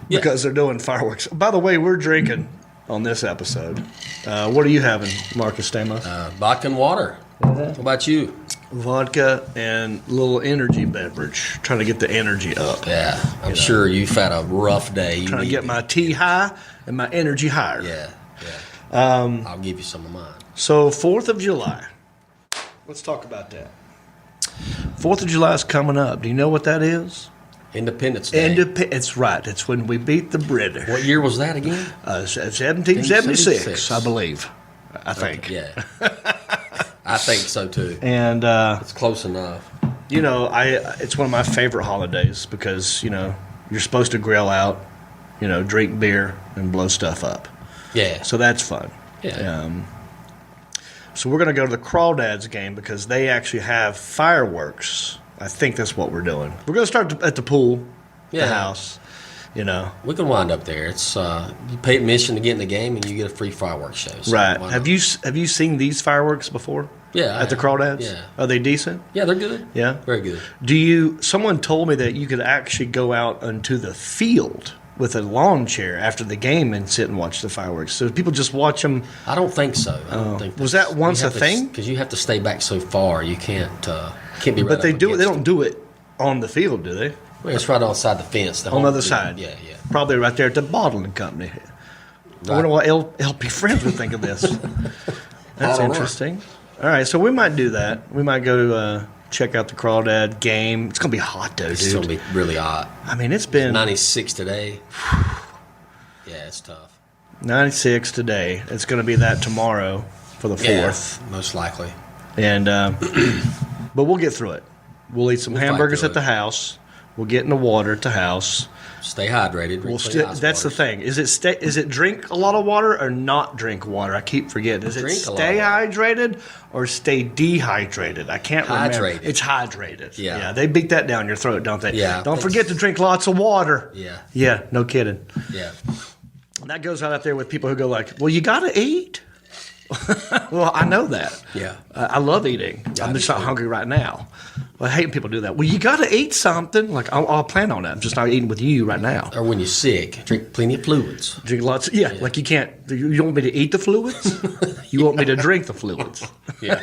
Yeah. because they're doing fireworks. By the way, we're drinking on this episode. What are you having, Marcus Stamos? Vodka and water. What about you? Vodka and a little energy beverage, trying to get the energy up. Yeah, I'm sure you've had a rough day. You Trying to need get my tea high and my energy higher. Yeah. I'll give you some of mine. So, 4th of July. Let's talk about that. 4th of July is coming up. Do you know what that is? Independence Day. It's right. It's when we beat the British. What year was that again? 1776, I believe. I think. Yeah. I think so too. And, It's close enough. you know, it's one of my favorite holidays because, you know, you're supposed to grill out, you know, drink beer and blow stuff up. Yeah. So that's fun. Yeah. So we're going to go to the Crawdads game because they actually have fireworks. I think that's what we're doing. We're going to start at the pool, Yeah. the house, you know. We can wind up there. It's you pay admission to get in the game and you get a free fireworks show. So Right. why Have not? you seen these fireworks before? Yeah. At the Crawdads? Yeah. Are they decent? Yeah, they're good. Yeah. Very good. Someone told me that you could actually go out onto the field with a lawn chair after the game and sit and watch the fireworks. So people just watch them. I don't think so. I don't think Was that once a thing? Because you have to stay back so far. You can't be. Right But they up do. They against don't do it on the field, do they? Well, it's right outside the fence. On the other side. Yeah. Probably right there at the bottling company. I wonder what LP friends would think of this. That's don't know. interesting. All right, so we might do that. We might go to check out the Crawdad game. It's gonna be hot though, It's dude. gonna be really hot. I mean, it's been 96 today. Yeah, it's tough. 96 today. It's gonna be that tomorrow for the 4th. Yeah, most likely. And but we'll get through it. We'll eat some We'll fight hamburgers through at the it. house. We'll get in the water at the house. Stay hydrated. Drink plenty of ice That's the waters. thing. Is it drink a lot of water or not drink water? I keep forgetting. Is it Drink a lot stay of water. hydrated or stay dehydrated? I can't remember. Hydrated. It's hydrated. Yeah. They beat that down your throat, don't they? Yeah, I Don't think forget so. to drink lots of water. Yeah. Yeah, no kidding. Yeah. And that goes out there with people who go like, well, you got to eat. Well, I know that. Yeah. I love eating. Yeah, I'm I just do not too. hungry right now. Well, I hate when people do that. Well, you got to eat something. Like, I'll plan on that. I'm just not eating with you right now. Or when you're sick, drink plenty of fluids. Drink lots. Yeah, like you can't. You don't want me to eat the fluids. You want me to drink the fluids. Yeah.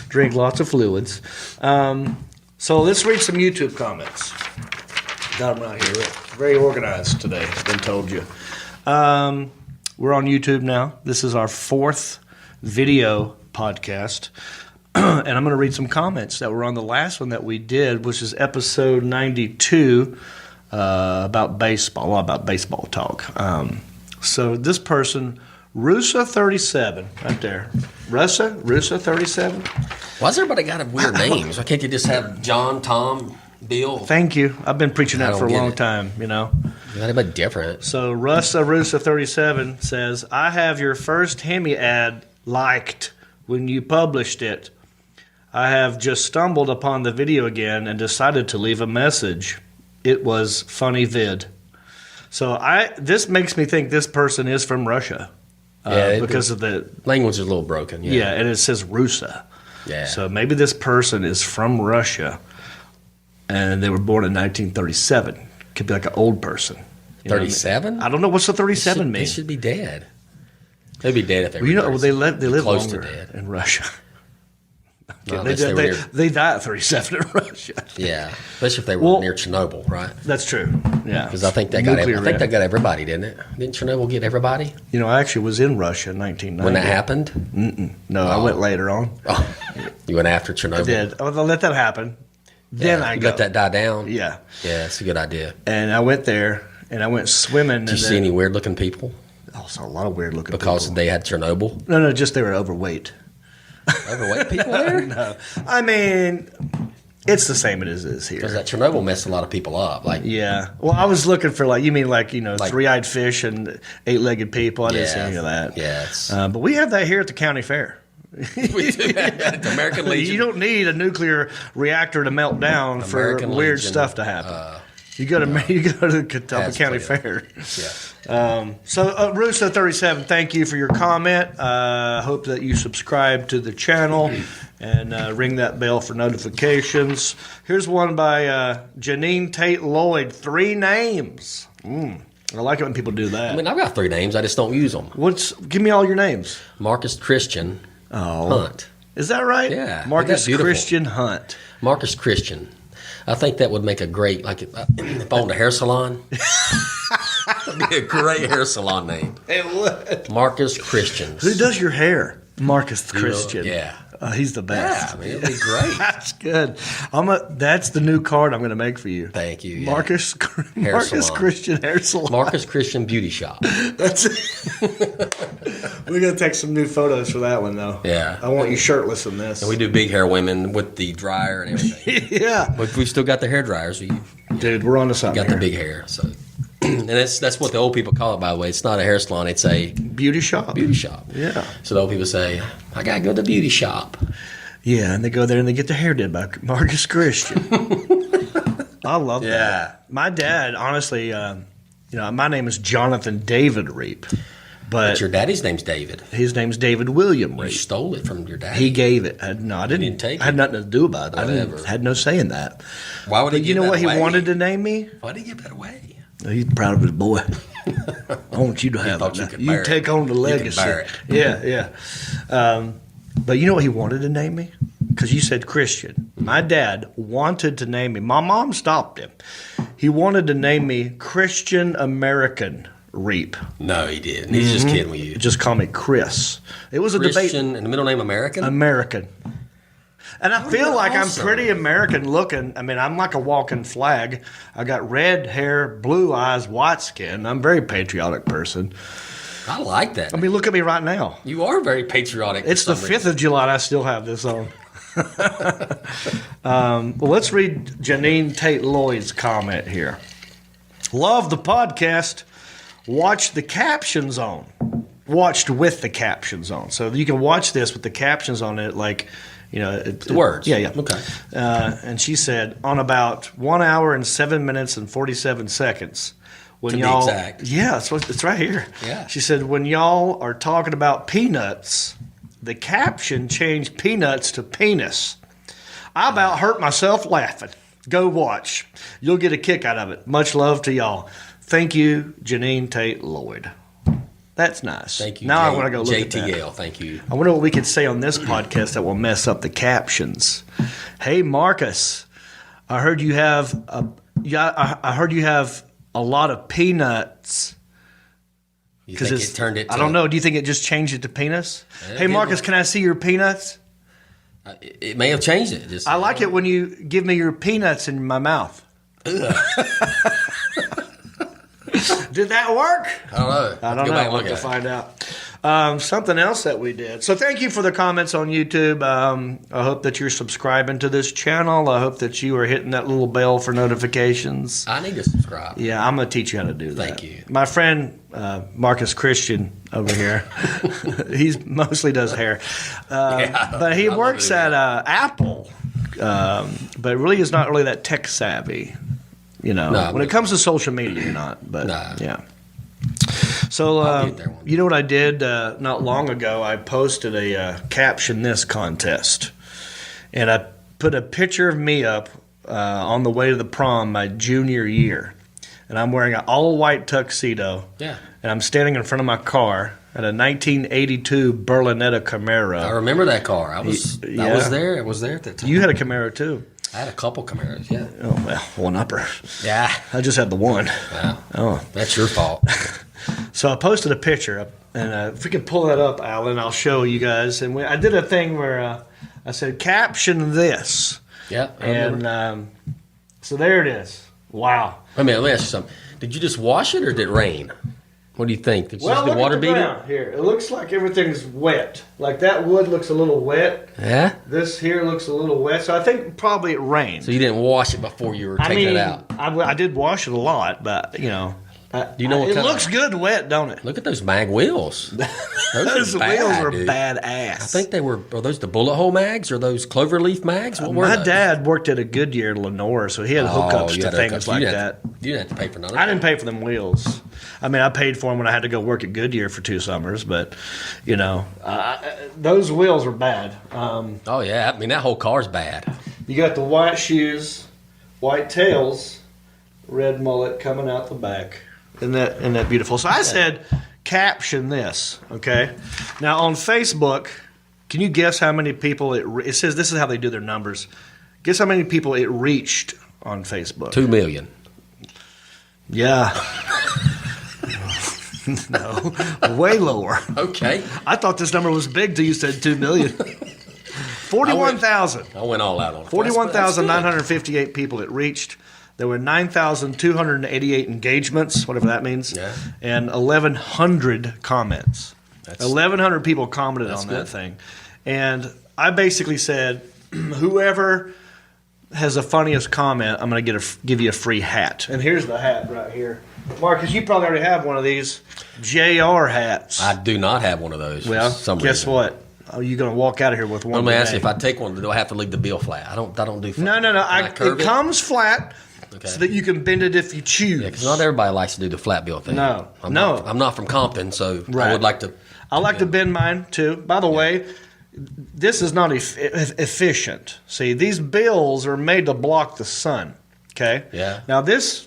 Drink lots of fluids. So let's read some YouTube comments. Got them right here. Very organized today. I've been told you. We're on YouTube now. This is our 4th video podcast. And I'm going to read some comments that were on the last one that we did, which is episode 92, about baseball, a lot about baseball talk. So this person, Rusa37, right there. Rusa37. Why's everybody got weird names? Why can't you just have John, Tom, Bill? Thank you. I've been preaching I that don't for a get long it. time, you know. Anybody different? So Rusa37 says, I have your first Hemi ad liked when you published it. I have just stumbled upon the video again and decided to leave a message. It was funny vid. So this makes me think this person is from Russia. Because of the Language is a little broken. yeah, and it says Rusa. Yeah. So maybe this person is from Russia and they were born in 1937. Could be like an old person. You know what I mean? 37? I don't know what's the 37 They mean. should be dead. They'd be dead if they were Well, you know, they live close to longer dead. in Russia. No, they, unless they were near- they die at 37 in Russia. Yeah, especially if they were Well- near Chernobyl, right? That's true. Yeah, Because I think they got. Nuclear I think they reactor. got everybody, didn't it? Didn't Chernobyl get everybody You know, I actually was in Russia in 1990. when that happened? No, I went later on. Oh, you went after Chernobyl. I did. I'll let that happen. Then Yeah, I you go. let that die down. Yeah, Yeah, it's a good idea. and I went there and I went swimming. Did you see any weird looking people? I saw a lot of weird looking because people. they had Chernobyl. No, just they were overweight. Overweight people there? No, I mean, it's the same as it is here. Because that Chernobyl messed a lot of people up. Like, Yeah. Well, I was looking for you mean three-eyed fish and eight-legged people. I didn't see any of that. Yeah. It's, But we have that here at the county fair. we do have that at the American Legion. You don't need a nuclear reactor to melt down American for weird Legion, stuff to happen. You go to the Catawba County Fair. Yeah. So Russo 37, thank you for your comment. Hope that you subscribe to the channel and ring that bell for notifications. Here's one by Janine Tate Lloyd. 3 names. I like it when people do that. I mean, I've got 3 names. I just don't use them. Give me all your names. Marcus Christian Hunt. Is that right? Yeah. Marcus Isn't that beautiful? Christian Hunt. Marcus Christian. I think that would make a great, if I owned a hair salon, that'd be a great hair salon name. It would. Marcus Christians. Who does your hair? Marcus Christian. Yeah. He's the best. Yeah, I mean, it'd be great. That's good. That's the new card I'm going to make for you. Thank you. Yeah. Marcus salon. Christian Hair Salon. Marcus Christian Beauty Shop. That's it. We're going to take some new photos for that one, though. Yeah. I want you shirtless in this. And we do big hair women with the dryer and everything. Yeah. But we've still got the hair dryers. So Dude, we're on to something. got the big hair. So, and that's what the old people call it, by the way. It's not a hair salon. It's a beauty shop. beauty shop. Yeah. So the old people say, I got to go to the beauty shop. Yeah, and they go there and they get their hair did by Marcus Christian. I love that. Yeah. My dad, honestly, my name is Jonathan David Reap, But your daddy's name's David. his name's David William You Reap. stole it from your daddy. He gave it. I didn't. didn't take I had it. nothing to do about it. Whatever. I had no say in that. Why would he But give you know that what away? he wanted to name me? Why did he give that away? He's proud of his boy. I want you to have thought it. you could You bear it. take on the You can legacy. bear it. Yeah. But you know what he wanted to name me? Because you said Christian. My dad wanted to name me. My mom stopped him. He wanted to name me Christian American Reap. No, he didn't. He's just kidding with you. Just call me Chris. It was a debate. Christian and the middle name American? American. And I feel like awesome. I'm pretty American looking. I mean, I'm like a walking flag. I got red hair, blue eyes, white skin. I'm a very patriotic person. I like that. I mean, look at me right now. You are very patriotic. It's the 5th of July and I still have this on. Well, let's read Janine Tate Lloyd's comment here. Love the podcast. Watch the captions on. Watched with the captions on. So you can watch this with the captions on it, the words. Yeah. Okay. And she said, on about 1 hour and 7 minutes and 47 seconds. When To be y'all, exact. Yeah, it's right here. Yeah. She said, when y'all are talking about peanuts, the caption changed peanuts to penis. I about hurt myself laughing. Go watch. You'll get a kick out of it. Much love to y'all. Thank you, Janine Tate Lloyd. That's nice. Thank you. Now I want to go look at JTL, that. thank you. I wonder what we could say on this podcast that will mess up the captions. Hey, Marcus, I heard you have a lot of peanuts. You think it turned it to... I don't know. Do you think it just changed it to penis? Yeah, Hey, good Marcus, one. can I see your peanuts? It may have changed it. Just, I like it when you give me your peanuts in my mouth. Did that work? I don't know. I don't Go know. back and We'll look have to at it. find out. Something else that we did. So thank you for the comments on YouTube. I hope that you're subscribing to this channel. I hope that you are hitting that little bell for notifications. I need to subscribe. Yeah, I'm going to teach you how to do that. Thank you. My friend Marcus Christian over here, he mostly does hair. But he I love works it. at Apple, but really is not really that tech savvy. No, when it comes to social media, you're not. But No. yeah. So I'll get there one day. you know what I did not long ago? I posted a caption this contest, and I put a picture of me up on the way to the prom my junior year, and I'm wearing an all white tuxedo. Yeah. And I'm standing in front of my car at a 1982 Berlinetta I Camaro. remember that car. I was Yeah. there. I was there at that time. You had a Camaro too. I had a couple Camaros, yeah. Oh well, one upper. Yeah. I just had the one. Wow. Oh. That's your fault. So I posted a picture up, and if we can pull that up, Alan, I'll show you guys. And I did a thing where I said, caption this. Yeah. I remember. And so there it is. Wow. Wait a minute, let me ask you something. Did you just wash it or did it rain? What do you think? It's Well, just the look water at the beater? ground here. It looks like everything's wet. Like that wood looks a little wet. Yeah? This here looks a little wet. So I think probably it rained. So you didn't wash it before you were taking it out? I did wash it a lot, but, you know. You know what it kind of- looks good wet, don't it? Look at those mag wheels. Those are bad, wheels are dude. badass. I think they were. Are those the bullet hole mags or those cloverleaf mags? What were My those? dad worked at a Goodyear in Lenore, so he had hookups you to had things hookups. like You that. didn't have to pay for none of I that. didn't pay for them wheels. I mean, I paid for them when I had to go work at Goodyear for 2 summers, but, you know, those wheels are bad. Oh, yeah. I mean, that whole car's bad. You got the white shoes, white tails, red mullet coming out the back. Isn't that beautiful? So I said, caption this, okay? Now on Facebook, can you guess how many people it says this is how they do their numbers. Guess how many people it reached on Facebook? 2 million. Yeah. No, way lower. Okay. I thought this number was big till you said 2 million. 41,000. I went all out on it. 41,958 people it reached. There were 9,288 engagements, whatever that means, Yeah. and 1,100 comments. That's- 1,100 people commented on that good. thing. And I basically said, whoever has the funniest comment, I'm going to give you a free hat. And here's the hat right here. Marcus, you probably already have one of these JR hats. I do not have one of those. Well, for some guess reason. what? Are you going to walk out of here with one? Let me ask today? you, if I take one, do I have to leave the bill flat? I don't do flat. No. Can I curve It comes flat Okay. so that you can bend it if you choose. Yeah, because not everybody likes to do the flat bill thing. No. I'm No. not from Compton, so Right. I would like to. I like to bend mine too. By the way, this is not efficient. See, these bills are made to block the sun. Okay. Yeah. Now this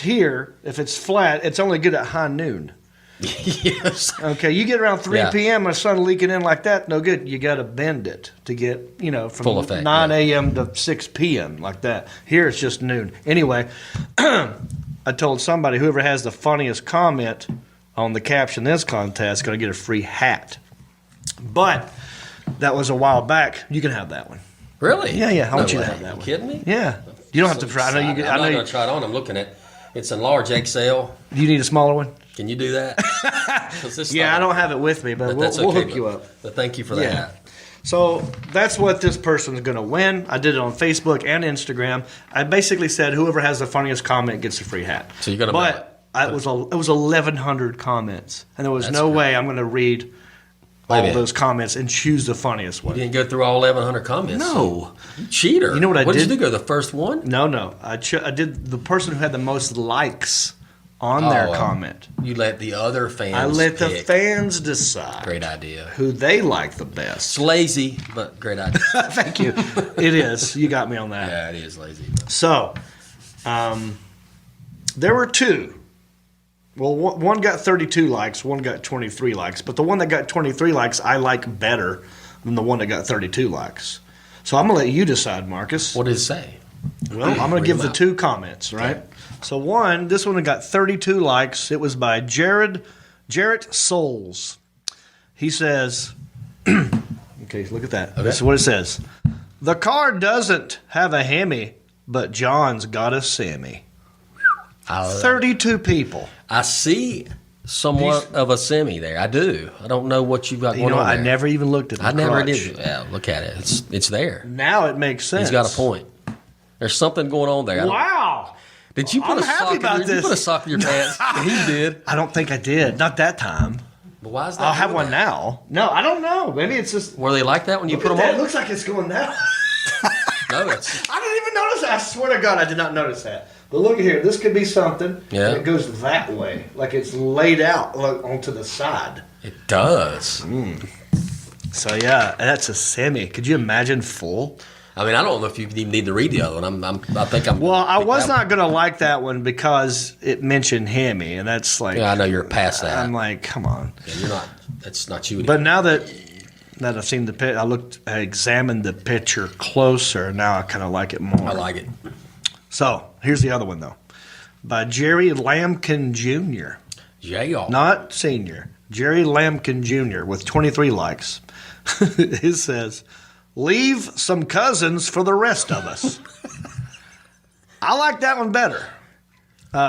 here, if it's flat, it's only good at high noon. Yes. Okay, you get around 3 Yeah. p.m. and the sun leaking in like that, no good. You got to bend it to get, from Full effect, 9 yeah. a.m. to 6 p.m. like that. Here it's just noon. Anyway, I told somebody whoever has the funniest comment on the caption this contest is going to get a free hat. But that was a while back. You can have that one. Really? Yeah. I want you to way. have that You one. kidding me? Yeah. You don't have to try. I know you. I'm not going to try it on. I'm looking at. It's in large XL. You need a smaller one. Can you do that? 'Cause this Yeah, stuff- I don't have it with me, but That's we'll okay, hook you up. But thank you for that. Yeah. So that's what this person is going to win. I did it on Facebook and Instagram. I basically said whoever has the funniest comment gets a free hat. So you're gonna mail But it was 1,100 comments, and there was That's no great. way I'm going to read Wait a all minute. those comments and choose the funniest You one. didn't go through all 1,100 comments. No, You cheater. You know what I What did did? you do? Go the first one? no. I did the person who had the most likes on their comment. You let the other fans. I let the pick. fans decide Great idea. who they like the best. It's lazy, but great idea. Thank you. It is. You got me on that. Yeah, it is lazy. So, there were 2. Well, one got 32 likes, one got 23 likes. But the one that got 23 likes, I like better than the one that got 32 likes. So I'm going to let you decide, Marcus. What did it say? Well, I'm going to Read give them the out. 2 comments, right? So this one got 32 likes. It was by Jarrett Souls. He says, okay, look at that. Okay. This is what it says. The car doesn't have a Hemi, but John's got a Sammy. 32 people. I see somewhat of a semi there. I do. I don't know what you've got You going know, on I there. never even looked at the I never crotch. did. Yeah, look at it. It's there. Now it makes sense. He's got a point. There's something going on there. I don't- Wow. Did you put I'm a happy sock? about Did you this. put a sock in your pants? He did. I don't think I did. Not that time. But why is that? I'll have doing one that? now. No, I don't know. Maybe it's just. Were they like that when you put them It on? looks like it's going down. No, it's I didn't even notice that. I swear to God, I did not notice that. But look at here. This could be something. Yeah. And it goes that way. Like it's laid out onto the side. it does. So, yeah, that's a semi. Could you imagine full? I mean, I don't know if you even need to read the other one. I think I'm. Well, I pick was that not going to like that one because it mentioned Hemi. And that's like. one. Yeah, I know you're past that. I'm like, come on. Yeah, you're not. That's not you. But now that I've seen the pit, I examined the picture closer. Now I kind of like it more. I like it. So here's the other one though, by Jerry Lampkin Jr. JR. Not senior. Jerry Lampkin Jr. with 23 likes. It says, "Leave some cousins for the rest of us." I like that one better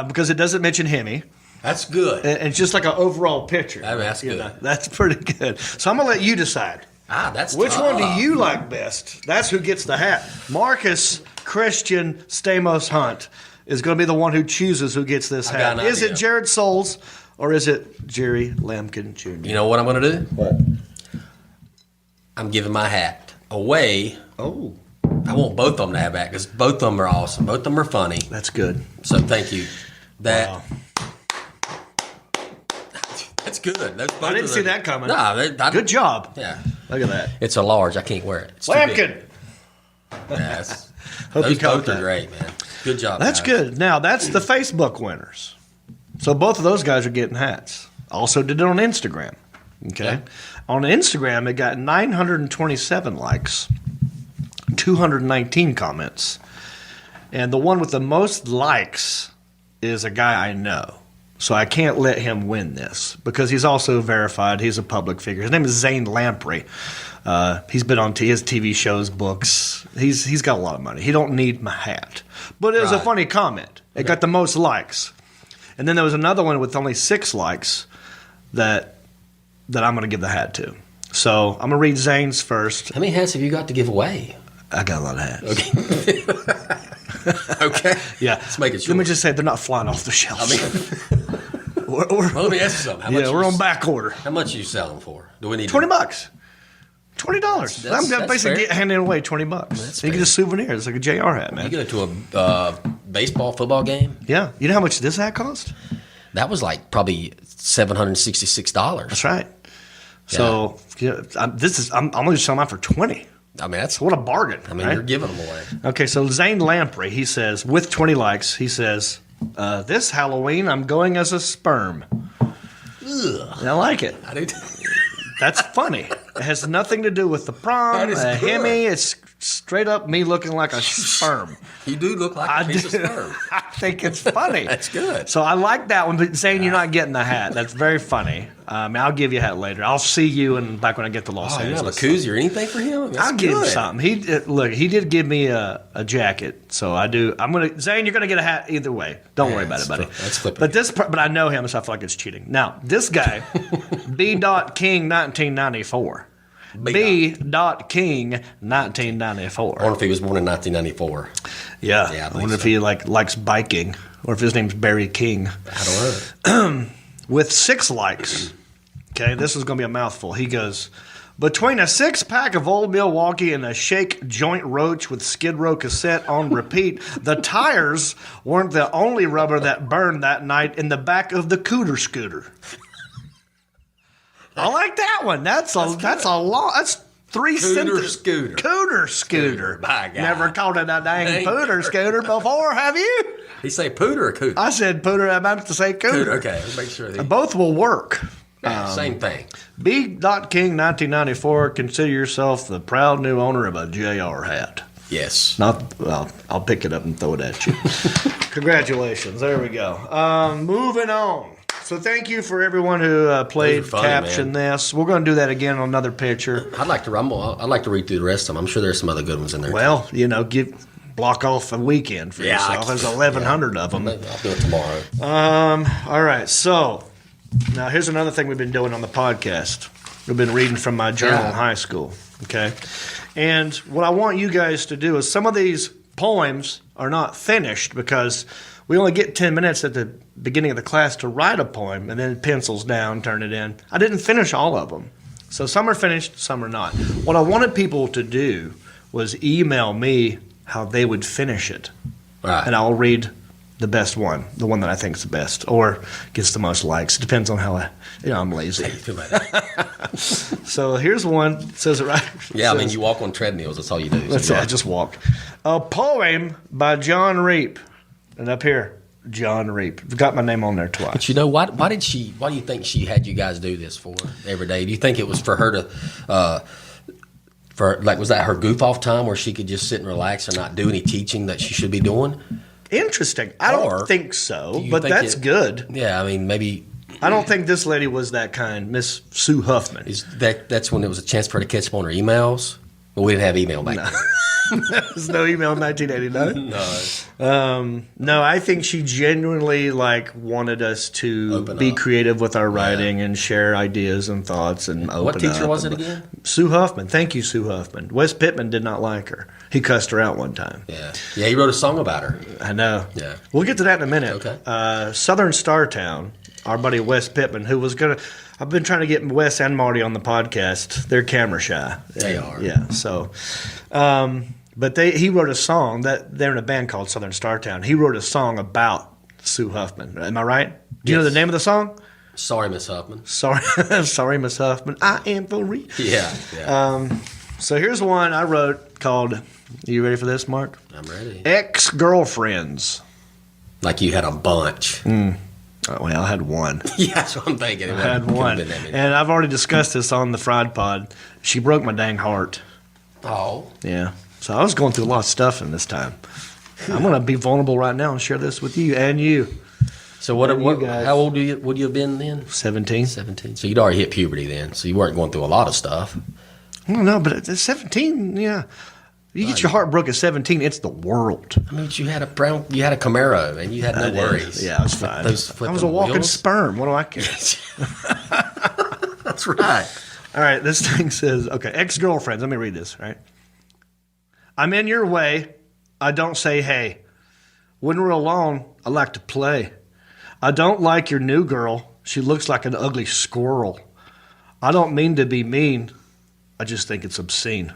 because it doesn't mention Hemi. That's good. And it's just like an overall picture. I mean, that's You good. know, that's pretty good. So I'm going to let you decide. That's Which tough. one do you like best? That's who gets the hat. Marcus Christian Stamos Hunt is going to be the one who chooses who gets this I got hat. an Is idea. it Jared Souls or is it Jerry Lampkin Jr.? You know what I'm going to do? What? I'm giving my hat away. Oh, I want both of them to have that because both of them are awesome. Both of them are funny. that's good. So thank you. Wow. That's good. I didn't see that coming. No, Good job. Yeah. Look at that. It's a large. I can't wear it. It's too big. Lampkin. Yes. Hope Those you caught both that. are great, man. Good job. That's guys. good. Now, that's the Facebook winners. So both of those guys are getting hats. Also did it on Instagram. Okay. Yeah. On Instagram, it got 927 likes, 219 comments. And the one with the most likes is a guy I know. So I can't let him win this because he's also verified. He's a public figure. His name is Zane Lamprey. He's been on his TV shows, books. He's got a lot of money. He don't need my hat. But it was a Right. funny comment. It got the most likes. And then there was another one with only 6 likes that I'm going to give the hat to. So I'm going to read Zane's first. How many hats have you got to give away? I got a lot of hats. Okay. Okay. Yeah. Let's make it sure. Let me just say they're not flying off the shelves. I mean, we're, well, let me ask you something. How much yeah, we're you- on back order. How much you sell them for? Do we need $20. $20. That's I'm basically fair. handing away $20. That's You get fair. a souvenir. It's like a JR hat, man. You get to a baseball, football game? Yeah. You know how much this hat cost? That was like probably $766. That's right. So yeah, I'm only just selling mine for $20. I mean, that's What a bargain. I mean, right? you're giving them away. Okay, so Zane Lamprey, he says, with 20 likes, he says, this Halloween, I'm going as a sperm. Ugh. And I like it. I do. That's funny. It has nothing to do with the prom, That is a good. Hemi. It's straight up me looking like a sperm. You do look like I a piece of do. sperm. I think it's funny. That's good. So I like that one, but Zane, you're not getting the hat. That's very funny. I'll give you a hat later. I'll see you back when I get to Los Oh, you have a Angeles. koozie or anything for him? That's I'll give him good. something. He did give me a jacket, so I do. Zane, you're gonna get a hat either way. Don't worry about it, buddy. That's flipping. But I know him, so I feel like it's cheating. Now this guy, B. King 1994. B. King 1994. I wonder if he was born in 1994. Yeah, Yeah, I I believe wonder if so. he likes biking, or if his name's Barry King. I don't know. With 6 likes. Okay, this is going to be a mouthful. He goes, between a 6-pack of Old Milwaukee and a Shake Joint Roach with Skid Row cassette on repeat, the tires weren't the only rubber that burned that night in the back of the Cooter Scooter. I like that one. That's a long. That's 3 Cooter sentences. Scooter. Cooter Scooter. By God. Never called it a dang Dang. Pooter Scooter before, have you? He say pooter or cooter? I said Pooter. I meant to say Cooter. Cooter. Okay, let's make sure. Both will work. Same thing. B. King 1994. Consider yourself the proud new owner of a JR hat. Yes. I'll pick it up and throw it at you. Congratulations. There we go. Moving on. So thank you for everyone who played, Those are funny, captioned this. We're going to do that again on another picture. I'd like to read through the rest of them. I'm sure there's some other good ones in there. Well, block off a weekend for Yeah, yourself. There's 1,100 of them. I'll do it tomorrow. All right. So now here's another thing we've been doing on the podcast. We've been reading from my journal in high school. Okay. And what I want you guys to do is some of these poems are not finished because we only get 10 minutes at the beginning of the class to write a poem and then pencils down, turn it in. I didn't finish all of them. So some are finished, some are not. What I wanted people to do was email me how they would finish it. Right. And I'll read the best one, the one that I think is the best, or gets the most likes. It depends on how I'm lazy. Too bad. So here's one. It says it right. Yeah, It I mean, says- you walk on treadmills. That's all you do. That's So, all. yeah. I just walked. A poem by John Reap. And up here, John Reap. Got my name on there twice. But you know, why do you think she had you guys do this for every day? Do you think it was for her to, was that her goof off time where she could just sit and relax and not do any teaching that she should be doing? Interesting. I Or don't think so, do you but think that's good. Yeah, I mean, maybe I don't think this lady was that kind, Miss Sue Huffman. that's when it was a chance for her to catch up on her emails. But we didn't have email back then. There's no email in 1989. No. No, I think she genuinely wanted us to Open be up. creative with our writing and share ideas and thoughts and open What teacher up. was it again? Sue Huffman. Thank you, Sue Huffman. Wes Pittman did not like her. He cussed her out one time. Yeah. Yeah, he wrote a song about her. I know. Yeah. We'll get to that in a minute. Okay. Southern Startown, our buddy Wes Pittman, who was going to. I've been trying to get Wes and Marty on the podcast. They're camera shy. They are. Yeah. So, but he wrote a song that they're in a band called Southern Startown. He wrote a song about Sue Huffman. Am I right? Do you know the name of the song? Sorry, Miss Huffman. Sorry, sorry, Miss Huffman. I am for real. Yeah. Yeah. So here's one I wrote called. You ready for this, Mark? I'm ready. Ex-girlfriends. Like you had a bunch. Oh, well, I had one. Yeah, that's what I'm thinking. I had one. And I've already discussed this on the Fried Pod. She broke my dang heart. Oh. Yeah. So I was going through a lot of stuff in this time. I'm going to be vulnerable right now and share this with you and you. So what you guys. how old would you have been then? 17. 17. So you'd already hit puberty then. So you weren't going through a lot of stuff. I don't know, but at 17, yeah. You get your heart broke at 17, it's the world. I mean, you had a Camaro and you had no worries. Yeah, I was fine. Those I was a walking wheels. sperm. What do I care? That's right. All right, this thing says, okay, ex-girlfriends. Let me read this, right? I'm in your way. I don't say hey. When we're alone, I like to play. I don't like your new girl. She looks like an ugly squirrel. I don't mean to be mean. I just think it's obscene.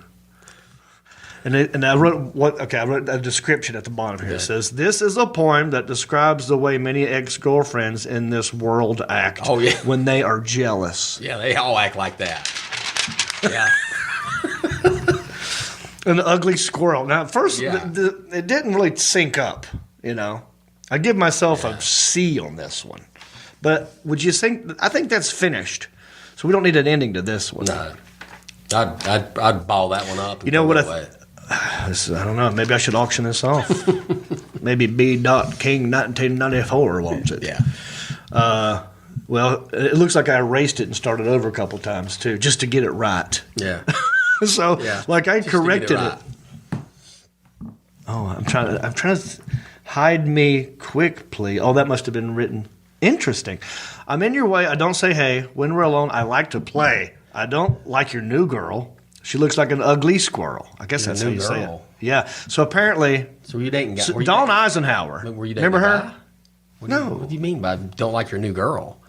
And I wrote I wrote a description at the bottom here. It says, this is a poem that describes the way many ex-girlfriends in this world act when they are jealous. Yeah, they all act like that. Yeah. An ugly squirrel. Now, at first, it didn't really sync up, you know. I give myself a C on this one. But would you think, I think that's finished. So we don't need an ending to this one. No. I'd ball that one up. You know what I don't know. Maybe I should auction this off. Maybe B. King 1994 wants it. Yeah. Well, it looks like I erased it and started over a couple times too, just to get it right. Yeah. So, I Just corrected to get it. Oh, I'm trying to hide me quick, please. Oh, that must have been written. Interesting. I'm in your way. I don't say hey. When we're alone, I like to play. I don't like your new girl. She looks like an ugly squirrel. I guess that's how you say it. Yeah. So apparently, So were you dating guys? Dawn Eisenhower. Were you dating Remember a her? guy? No. What do you mean by don't like your new girl?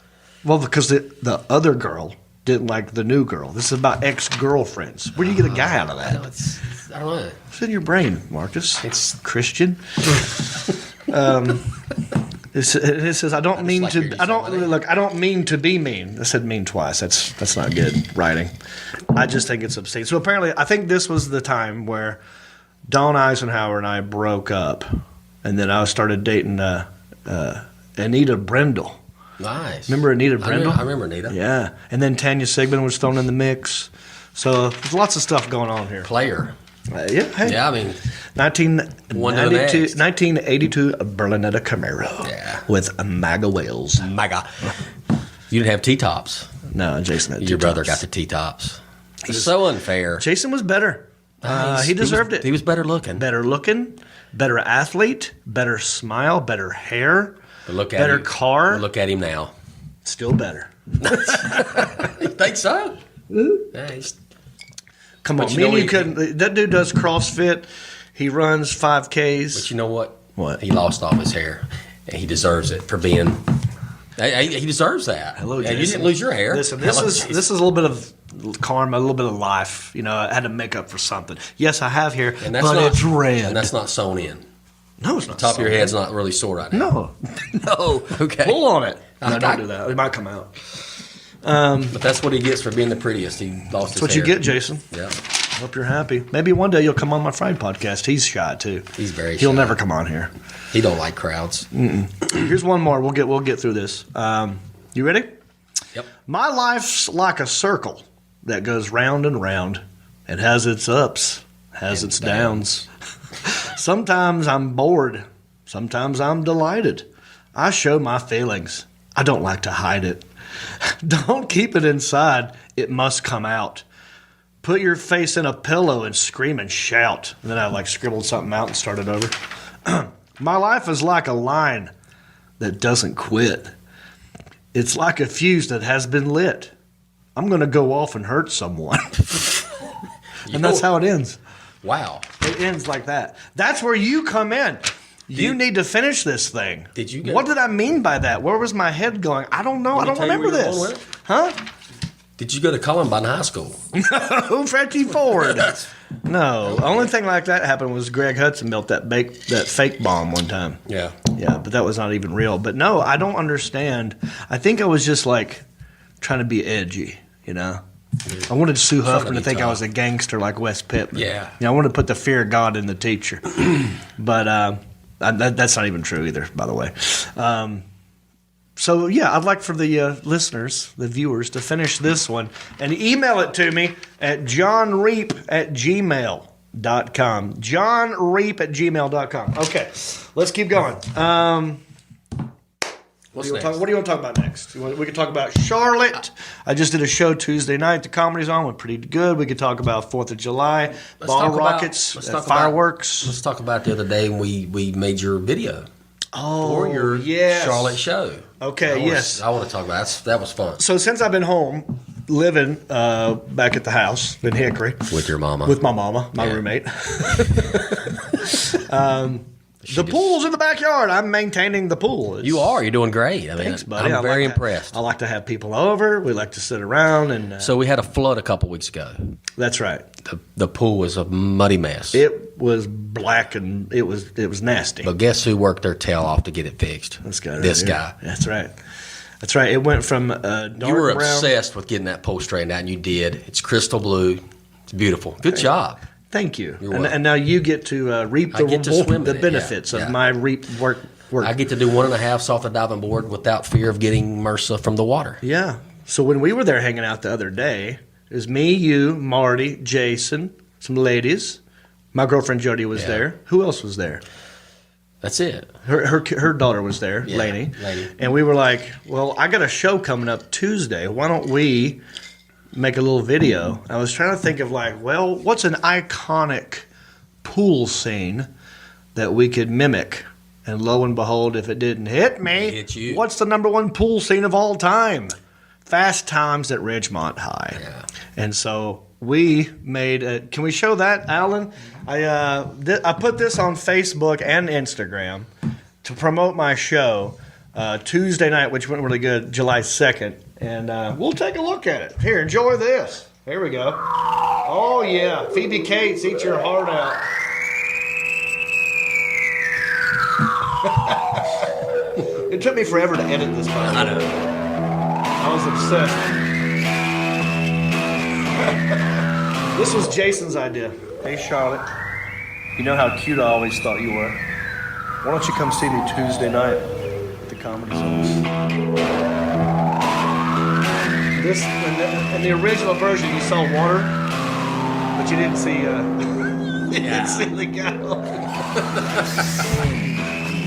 Well, because the other girl didn't like the new girl. This is about ex-girlfriends. Where do you get a guy out of that? I don't know. It's in your brain, Marcus. It's Christian. It says, I don't mean like to. your I don't disability. look. I don't mean to be mean. I said mean twice. That's not good writing. I just think it's obscene. So apparently, I think this was the time where Dawn Eisenhower and I broke up, and then I started dating Anita Brendel. Nice. Remember Anita Brendel? I remember Anita. Yeah, and then Tanya Sigmund was thrown in the mix. So there's lots of stuff going on here. Player. Yeah, hey. Yeah, I mean, 1982 Berlinetta Camaro. Yeah. With MAGA wheels. MAGA. You didn't have T-tops. No, Jason had Your brother T-tops. got the T-tops. It's so unfair. Jason was better. He deserved it. He was better looking. Better looking, better athlete, better smile, better hair, But look at better him. car. Look at him now. Still better. You think so? Yeah, Come But on, you me know and you he- couldn't. That dude does CrossFit. He runs 5Ks. But you know what? What? He lost all his hair. And he deserves it for being. He deserves that. Hello, And Jason. you didn't lose your hair. Listen, Hello, this is a little bit of karma, a little bit of life. You know, I had to make up for something. Yes, I have hair, And that's but not, it's red. And that's not sewn in. No, it's not. Top of your sewn. head's not really sore right now. No, no. Okay. Pull on it. No, I- don't do that. It might come out. But that's what he gets for being the prettiest. He lost his That's what hair. you get, Jason. Yeah. Hope you're happy. Maybe one day you'll come on my Friday podcast. He's shy too. He's very He'll shy. never come on here. He don't like crowds. Here's one more. We'll get through this. You ready? Yep. My life's like a circle that goes round and round. It has its ups, has And its downs. Sometimes I'm bored. Sometimes I'm delighted. I show my feelings. I don't like to hide it. Don't keep it inside. It must come out. put your face in a pillow and scream and shout. And then I like scribbled something out and started over. My life is like a line that doesn't quit. It's like a fuse that has been lit. I'm going to go off and hurt someone. And that's how it ends. Wow. It ends like that. That's where you come in. You need to finish this thing. Did you get What did I mean by that? Where was my head going? I don't know. I don't remember this. Huh? Did you go to Columbine High School? Who fed you forward? No. Only thing like that happened was Greg Hudson built that fake bomb one time. Yeah. Yeah, but that was not even real. But no, I don't understand. I think I was just like trying to be edgy, you know? I wanted Sue Huffman to think I was a gangster like Wes Pittman. Yeah. I wanted to put the fear of God in the teacher. But that's not even true either, by the way. So, yeah, I'd like for the listeners, the viewers, to finish this one and email it to me at johnreap@gmail.com. johnreap@gmail.com. Okay, let's keep going. What do you want to talk about next? We could talk about Charlotte. I just did a show Tuesday night. The comedy's on. Went pretty good. We could talk about 4th of July, bottle rockets, fireworks. Let's talk about the other day when we made your video for your Charlotte show. Okay, yes. I want to talk about that. That was fun. So since I've been home, living back at the house in Hickory. With your mama. With my mama, my roommate. The pool's in the backyard. I'm maintaining the pool. You're doing great. I mean, Thanks, buddy. I'm very impressed. I like to have people over. We like to sit around and. So we had a flood a couple weeks ago. That's right. The pool was a muddy mess. It was black and it was nasty. But guess who worked their tail off to get it fixed? This guy. This guy. That's right. That's right. It went from dark You were brown. obsessed with getting that pole straightened out, and you did. It's crystal blue. It's beautiful. Good job. Thank you. You're welcome. And now you get to reap I get to swim the in it, benefits of my reap work. I get to do 1.5 off the diving board without fear of getting MRSA from the water. Yeah. So when we were there hanging out the other day, it was me, you, Marty, Jason, some ladies. My girlfriend Jody was there. Who else was there? That's it. Her daughter was there, Yeah, Lainey. Lainey. And we were like, well, I got a show coming up Tuesday. Why don't we make a little video? I was trying to think of what's an iconic pool scene that we could mimic? And lo and behold, if it didn't hit me, It hit you. what's the #1 pool scene of all time? Fast Times at Ridgemont High. Yeah. And so we made can we show that, Alan? I put this on Facebook and Instagram to promote my show Tuesday night, which went really good, July 2nd. And we'll take a look at it. Here, enjoy this. Here we go. Oh, yeah. Phoebe Cates, eat your heart out. It took me forever to edit this part. I know. I was obsessed. This was Jason's idea. Hey, Charlotte. You know how cute I always thought you were. Why don't you come see me Tuesday night at the Comedy Zone? This in the original version, you saw water, but you didn't see. You didn't see the gal.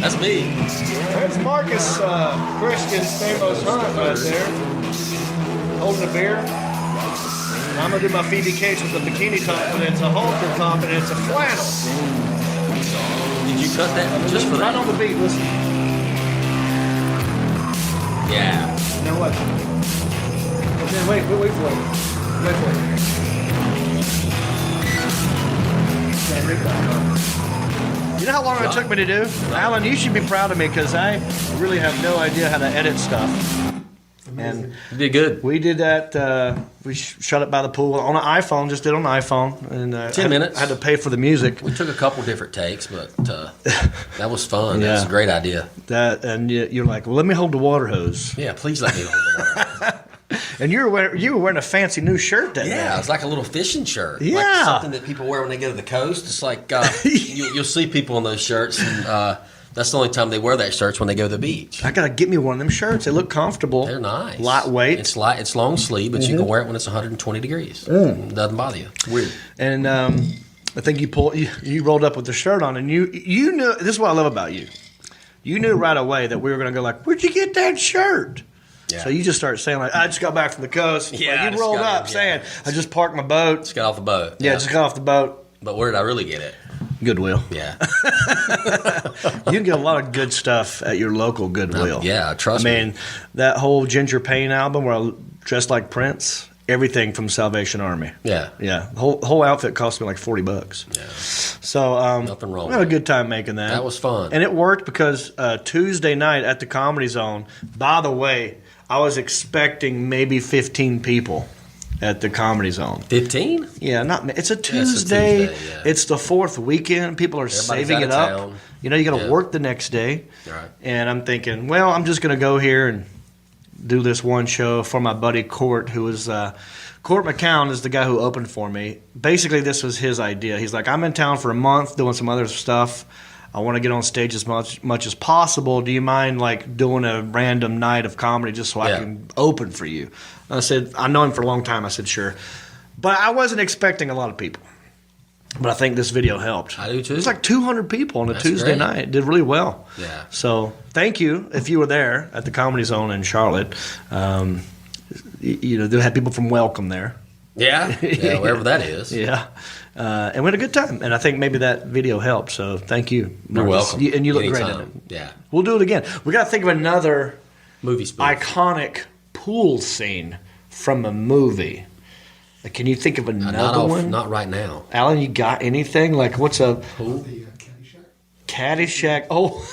That's me. There's Marcus Christian Stamos Hunt right there, holding a beer. And I'm gonna do my Phoebe Cates with the bikini top, and it's a halter top, and it's a flannel. Did you cut that just for Right that? on the beat. Listen. Yeah. Now what? Okay, wait for it. Wait for it. Can't read that. You know how long it took me to do? Alan, you should be proud of me because I really have no idea how to edit stuff. And You did good. we did that. We shot it by the pool on an iPhone. Just did it on an iPhone. And 10 minutes. I had to pay for the music. We took a couple different takes, but that was fun. Yeah. That was a great idea. And you're like, well, let me hold the water hose. Yeah, please let me hold the water. And you were wearing a fancy new shirt that Yeah, day. it's like a little fishing shirt. Yeah. Like something that people wear when they go to the coast. It's like you'll see people in those shirts, and that's the only time they wear that shirts when they go to the beach. I gotta get me one of them shirts. They look comfortable. They're nice. Lightweight. It's light. It's long sleeve, but you can wear it when it's 120 degrees. It doesn't bother you. It's weird. And I think you rolled up with the shirt on, and you knew. This is what I love about you. You knew right away that we were gonna go like, where'd you get that shirt? Yeah. So you just start saying like, I just got back from the coast. Yeah, I Like, you just rolled got up in, saying, yeah. I just parked my boat. Just got off the boat. Yeah, just got off the boat. But where did I really get it? Goodwill. Yeah. You can get a lot of good stuff at your local Goodwill. Yeah, trust me. I mean, that whole Ginger Payne album where I dressed like Prince, everything from Salvation Army. Yeah. Yeah, the whole outfit cost me like $40. Yeah. So Nothing wrong we had a with good time making that. That was fun. And it worked because Tuesday night at the Comedy Zone, by the way, I was expecting maybe 15 people at the Comedy Zone. 15? Yeah, it's a Tuesday. Tuesday, yeah. It's the fourth weekend. People are Everybody's saving out it of up. town. You know, you got to Yeah. work the next day. Right. And I'm thinking, well, I'm just going to go here and do this one show for my buddy Court, who was Court McCown is the guy who opened for me. Basically, this was his idea. He's like, I'm in town for a month doing some other stuff. I want to get on stage as much as possible. Do you mind like doing a random night of comedy just so I Yeah. can open for you? I said, I know him for a long time. I said, sure. But I wasn't expecting a lot of people. But I think this video helped. I do too. It's like 200 people on a That's Tuesday great. night. It did really well. Yeah. So thank you if you were there at the Comedy Zone in Charlotte. You know, they had people from Welcome there. Yeah. Yeah, wherever that is. Yeah. And we had a good time. And I think maybe that video helped. So thank you. You're Marcus. welcome. And you look great in Anytime. it. Yeah. We'll do it again. We got to think of another Movie spoof. iconic pool scene from a movie. Like, can you think of another one? Not right now. Alan, you got anything? Like, what's a The Caddyshack? Caddyshack. Oh,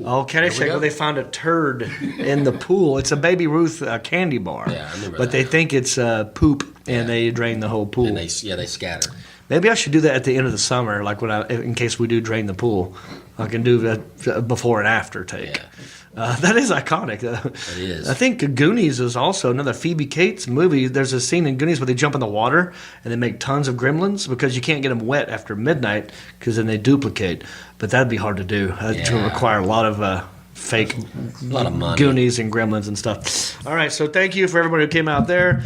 Oh, Caddyshack, there we go. where they found a turd in the pool. It's a Baby Ruth candy bar. Yeah, I remember But that. they think it's poop, and Yeah. they drain the whole pool. And they scatter. Maybe I should do that at the end of the summer, like in case we do drain the pool. I can do that before and after take. Yeah. That is iconic. It is. I think Goonies is also another Phoebe Cates movie. There's a scene in Goonies where they jump in the water and they make tons of gremlins because you can't get them wet after midnight because then they duplicate. But that'd be hard to do. It would Yeah. require a lot of fake A lot of money. Goonies and gremlins and stuff. All right, so thank you for everybody who came out there.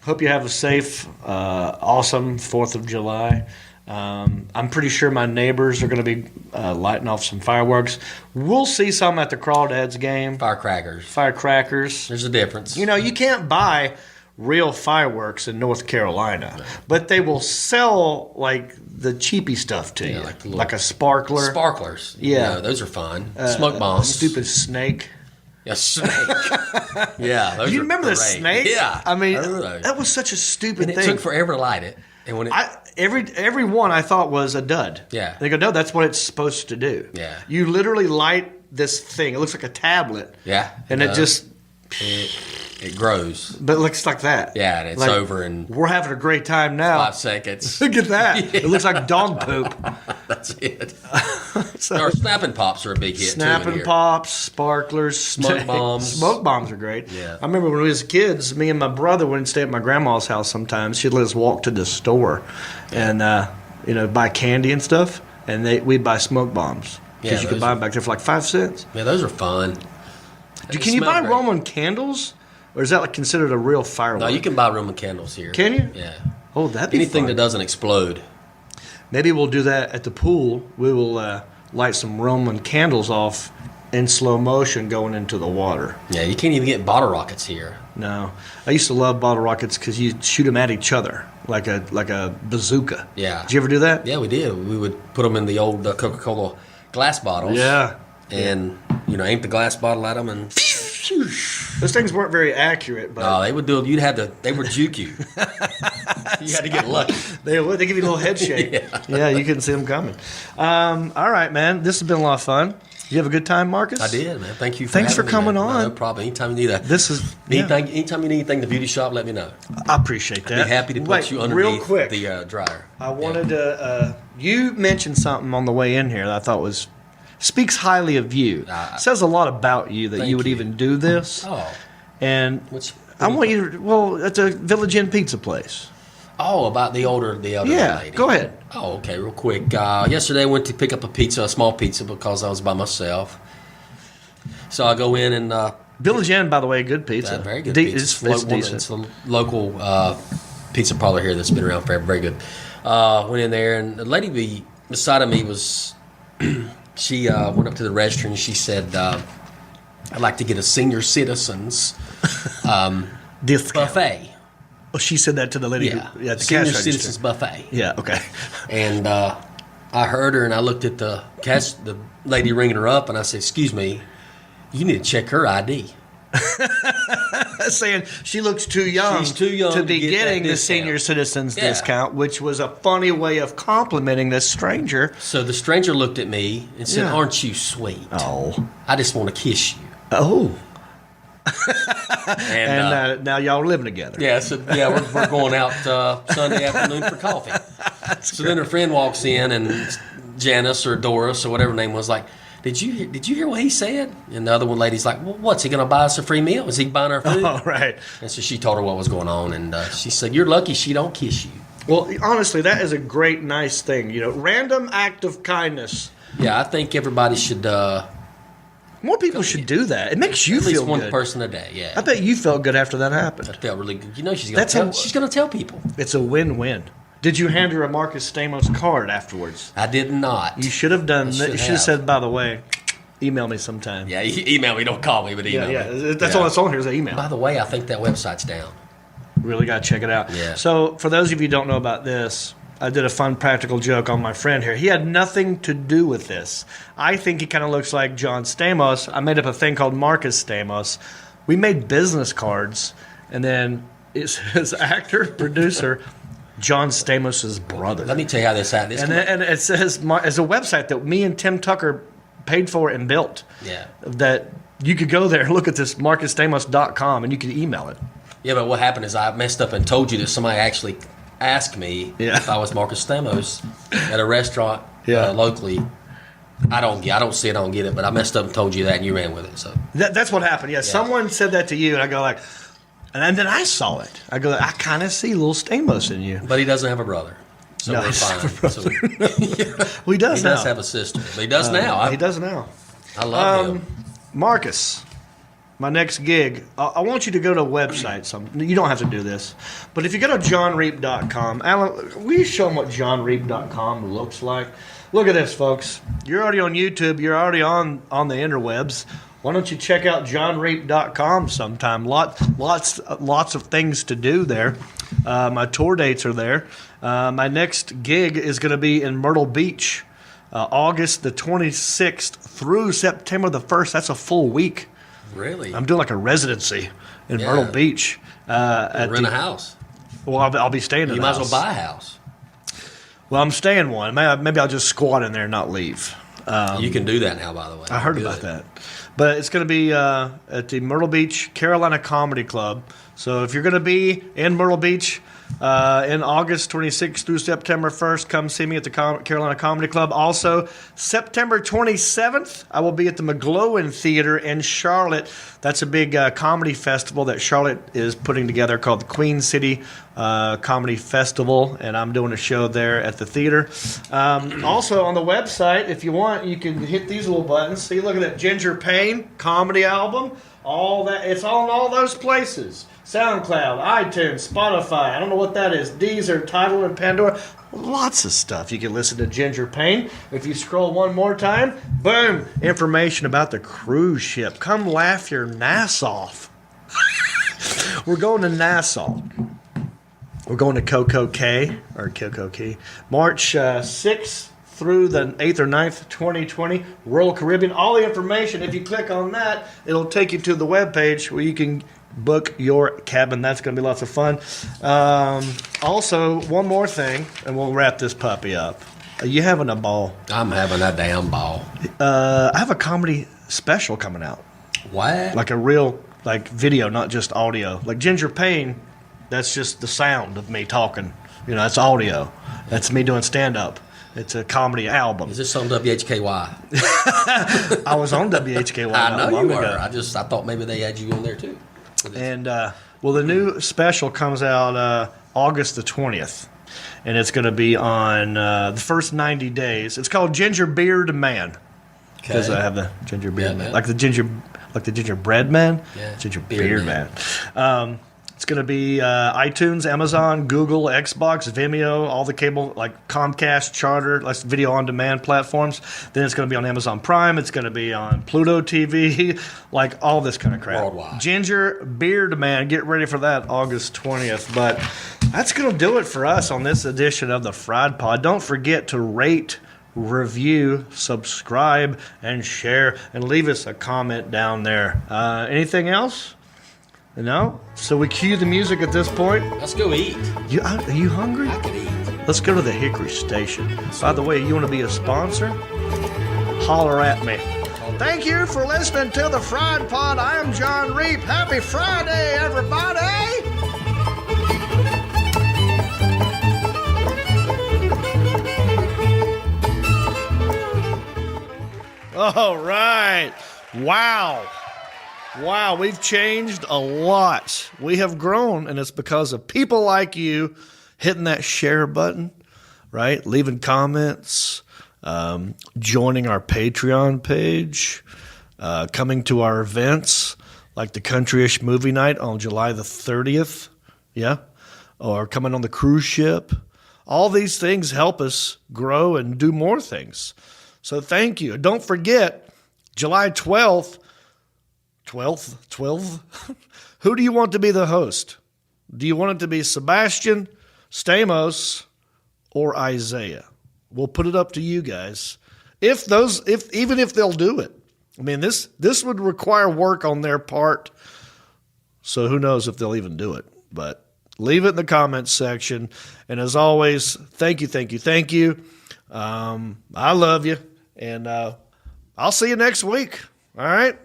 Hope you have a safe, awesome 4th of July. I'm pretty sure my neighbors are going to be lighting off some fireworks. We'll see some at the Crawdads game. Firecrackers. Firecrackers. There's a difference. You know, you can't buy real fireworks in North Carolina, but they will sell like the cheapy stuff to you, like the little- like a sparkler, Sparklers. Yeah. You know, those are fun. Smoke bombs. stupid snake. Yeah, snake. Yeah. Those Do you are remember the great. snake? Yeah. I mean, remember those. that was such a stupid And it thing. took forever to light it. And when it, Every one I thought was a dud. Yeah. They go, no, that's what it's supposed to do. Yeah. You literally light this thing. It looks like a tablet. yeah, And it just, it grows. but it looks like that. Yeah, and it's Like, over in We're having a great time now. 5 seconds. Look at that. It looks like dog poop. That's it. So, Our snapping pops are a big hit too. in snapping here. pops, sparklers, Smoke bombs. Smoke bombs are great. Yeah. I remember when we was kids, me and my brother would stay at my grandma's house sometimes. She'd let us walk to the store and buy candy and stuff, and we'd buy smoke bombs because Yeah, you could those buy are- them back there for like 5 cents. Yeah, those are fun. They Can you smell buy great. Roman candles, or is that like considered a real firework? No, you can buy Roman candles here. Can you? Yeah. Oh, that'd be Anything fun. that doesn't explode. Maybe we'll do that at the pool. We will light some Roman candles off in slow motion going into the water. Yeah, you can't even get bottle rockets here. No, I used to love bottle rockets because you shoot them at each other like a bazooka. Yeah. Did you ever do that? Yeah, we did. We would put them in the old Coca-Cola glass bottles. Yeah. And, aim the glass bottle at them and... Those things weren't very accurate, but No, they would do. They would juke you. You had to get lucky. they would. They give you a little head shake. Yeah, you couldn't see them coming. All right, man. This has been a lot of fun. You have a good time, Marcus? I did, man. Thank you for Thanks for having me, coming man. on. No problem. Anytime you need Anytime you need anything in the beauty shop, let me know. I appreciate that. I'd be happy to put Wait, you underneath real quick. the dryer. I wanted to. You mentioned something on the way in here that I thought speaks highly of you. Says a lot about you that Thank you would you. even do this. Oh. And Which- I want you to. Well, it's a Village Inn pizza place. Oh, about the older Yeah, lady. go ahead. Oh, okay, real quick. Yesterday I went to pick up a small pizza, because I was by myself. So I go in and Village Inn, by the way, good pizza. very good De- pizza. It's decent. It's a local pizza parlor here that's been around forever. Very good. Went in there, and the lady beside of me was, she went up to the register and she said, I'd like to get a senior citizens Discount. buffet. Oh, she said that to the lady. Yeah, Who, at the senior cash register. citizens buffet. Yeah. Okay. And I heard her, and I looked at the lady ringing her up, and I said, "Excuse me, you need to check her ID." Saying she looks too young. She's too young to be to get getting that the discount. senior citizens Yeah. discount, which was a funny way of complimenting this stranger. So the stranger looked at me and said, Yeah. "Aren't you sweet? Oh. I just want to kiss you." Oh. And, And now y'all are living together. yeah, so we're going out Sunday afternoon for coffee. So then her friend walks in, and Janice or Doris or whatever her name was like, Did you hear what he said? And the other one lady's like, well, what's he going to buy us a free meal? Is he buying our food? Oh, right. And so she told her what was going on, and she said, "You're lucky she don't kiss you." Well, honestly, that is a great, nice thing. You know, random act of kindness. Yeah, I think everybody should. More people should do that. It makes you At least feel one good. person a day. Yeah, I bet you felt good after that happened. I felt really good. You know, she's That's going a- to tell people. It's a win-win. Did you hand her a Marcus Stamos card afterwards? I did not. You should have done. I You should should have have. said, by the way, email me sometime. Yeah, email me. Don't call me, but email me. That's Yeah. all that's on here is an email. By the way, I think that website's down. Really got to check it out. Yeah. So, for those of you who don't know about this, I did a fun practical joke on my friend here. He had nothing to do with this. I think he kind of looks like John Stamos. I made up a thing called Marcus Stamos. We made business cards, and then it's his actor, producer, John Stamos' brother. Let me tell you how this happened. And it says it's a website that me and Tim Tucker paid for and built. Yeah. That you could go there and look at this marcusstamos.com and you could email it. Yeah, but what happened is I messed up and told you that somebody actually asked me if I was Marcus Stamos at a restaurant locally. I don't see it, I don't get it, but I messed up and told you that, and you ran with it. So That's what happened. Yeah, someone said that to you, and I go like, and then I saw it. I go, I kind of see little Stamos in you. But he doesn't have a brother, so No, we're he doesn't have fine. So, Well, he does he now. does have a sister, but he does now. He does now. I love him. Marcus, my next gig, I want you to go to a website. You don't have to do this. But if you go to johnreap.com, Alan, will you show them what johnreap.com looks like? Look at this, folks. You're already on YouTube. You're already on the interwebs. Why don't you check out johnreap.com sometime? Lots of things to do there. My tour dates are there. My next gig is going to be in Myrtle Beach, August the 26th through September the 1st. That's a full week. Really? I'm doing like a residency in Myrtle Beach. Rent a house. Well, I'll be staying in You a might house. as well buy a house. Well, I'm staying one. Maybe I'll just squat in there and not leave. You can do that now, by the way. I heard Good. about that. But it's going to be at the Myrtle Beach Carolina Comedy Club. So if you're going to be in Myrtle Beach in August 26th through September 1st, come see me at the Carolina Comedy Club. Also, September 27th, I will be at the McGlowan Theater in Charlotte. That's a big comedy festival that Charlotte is putting together called the Queen City Comedy Festival, and I'm doing a show there at the theater. Also, on the website, if you want, you can hit these little buttons. See, look at that Ginger Payne comedy album. All that, it's on all those places. SoundCloud, iTunes, Spotify, I don't know what that is, Deezer, Tidal, and Pandora. Lots of stuff. You can listen to Ginger Payne. If you scroll one more time, boom, information about the cruise ship. Come laugh your nass off. We're going to Nassau. We're going to Coco Cay, March 6th through the 8th or 9th, 2020, Royal Caribbean. All the information, if you click on that, it'll take you to the webpage where you can book your cabin. That's going to be lots of fun. Also, one more thing, and we'll wrap this puppy up. Are you having a ball? I'm having a damn ball. I have a comedy special coming out. What? Like a real video, not just audio. Like Ginger Payne, that's just the sound of me talking. You know, that's audio. That's me doing stand-up. It's a comedy album. Is this on WHKY? I was on WHKY. I not know long you were. ago. I thought maybe they had you on there too. And well, the new special comes out August the 20th, and it's going to be on the first 90 days. It's called Ginger Beard Man because I have the ginger beard man, yeah. like the gingerbread man, Yeah. ginger Beard beard man. It's going to be iTunes, Amazon, Google, Xbox, Vimeo, all the cable, like Comcast, Charter, like video on demand platforms. Then it's going to be on Amazon Prime. It's going to be on Pluto TV, like all this kind of crap. Worldwide. Ginger Beard Man, get ready for that August 20th. But that's going to do it for us on this edition of the Fried Pod. Don't forget to rate, review, subscribe, and share, and leave us a comment down there. Anything else? No? So we cue the music at this point. Let's go eat. Are you hungry? I could eat. Let's go to the Hickory Station. By the way, you want to be a sponsor? Holler at me. Thank you for listening to the Fried Pod. I am John Reap. Happy Friday, everybody! All right. Wow, we've changed a lot. We have grown, and it's because of people like you hitting that share button, right? Leaving comments, joining our Patreon page, coming to our events like the Countryish Movie Night on July the 30th, yeah? Or coming on the cruise ship. All these things help us grow and do more things. So thank you. Don't forget, July 12th, who do you want to be the host? Do you want it to be Sebastian, Stamos, or Isaiah? We'll put it up to you guys. Even if they'll do it. I mean, this would require work on their part. So who knows if they'll even do it. But leave it in the comments section. And as always, thank you. I love you. And I'll see you next week. All right?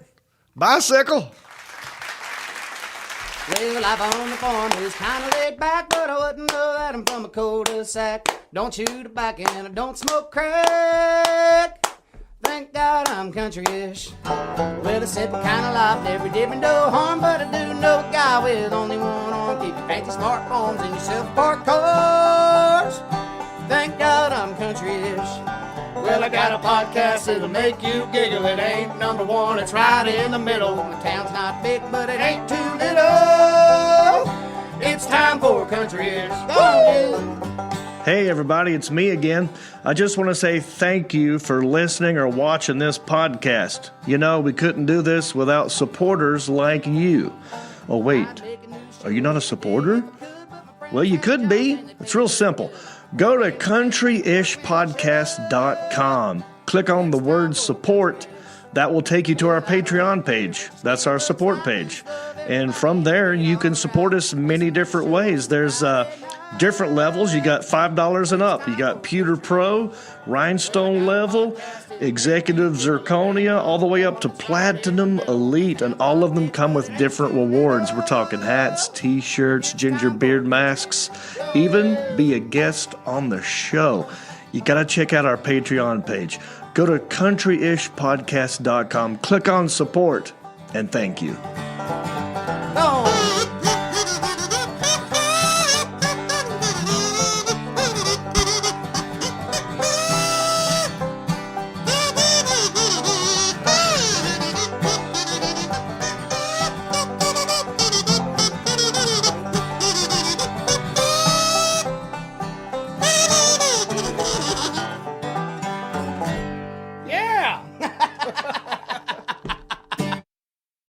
Bicycle. Well, life on the farm is kind of laid back, but I wouldn't know that I'm from a cul-de-sac. Don't chew tobacco and I don't smoke crack. Thank God I'm country-ish. Well, a simple kind of life, never did me no harm, but I do know a guy with only one arm. Keep your fancy smartphones and your self-parked cars. Thank God I'm country-ish. Well, I got a podcast that'll make you giggle. It ain't number one, it's right in the middle. My town's not big, but it ain't too little. It's time for Country-ish. Go on, Hey, everybody, it's me again. I just want to say thank you for listening or watching this podcast. You know, we couldn't do this without supporters like you. Oh, wait, are you not a supporter? Well, you could be. It's real simple. Go to countryishpodcast.com. Click on the word support. That will take you to our Patreon page. That's our support page. And from there, you can support us many different ways. There's different levels. You got $5 and up. You got Pewter Pro, Rhinestone level, Executive Zirconia, all the way up to Platinum Elite. And all of them come with different rewards. We're talking hats, t-shirts, ginger beard masks, even be a guest on the show. You got to check out our Patreon page. Go to countryishpodcast.com, click on support, and thank you.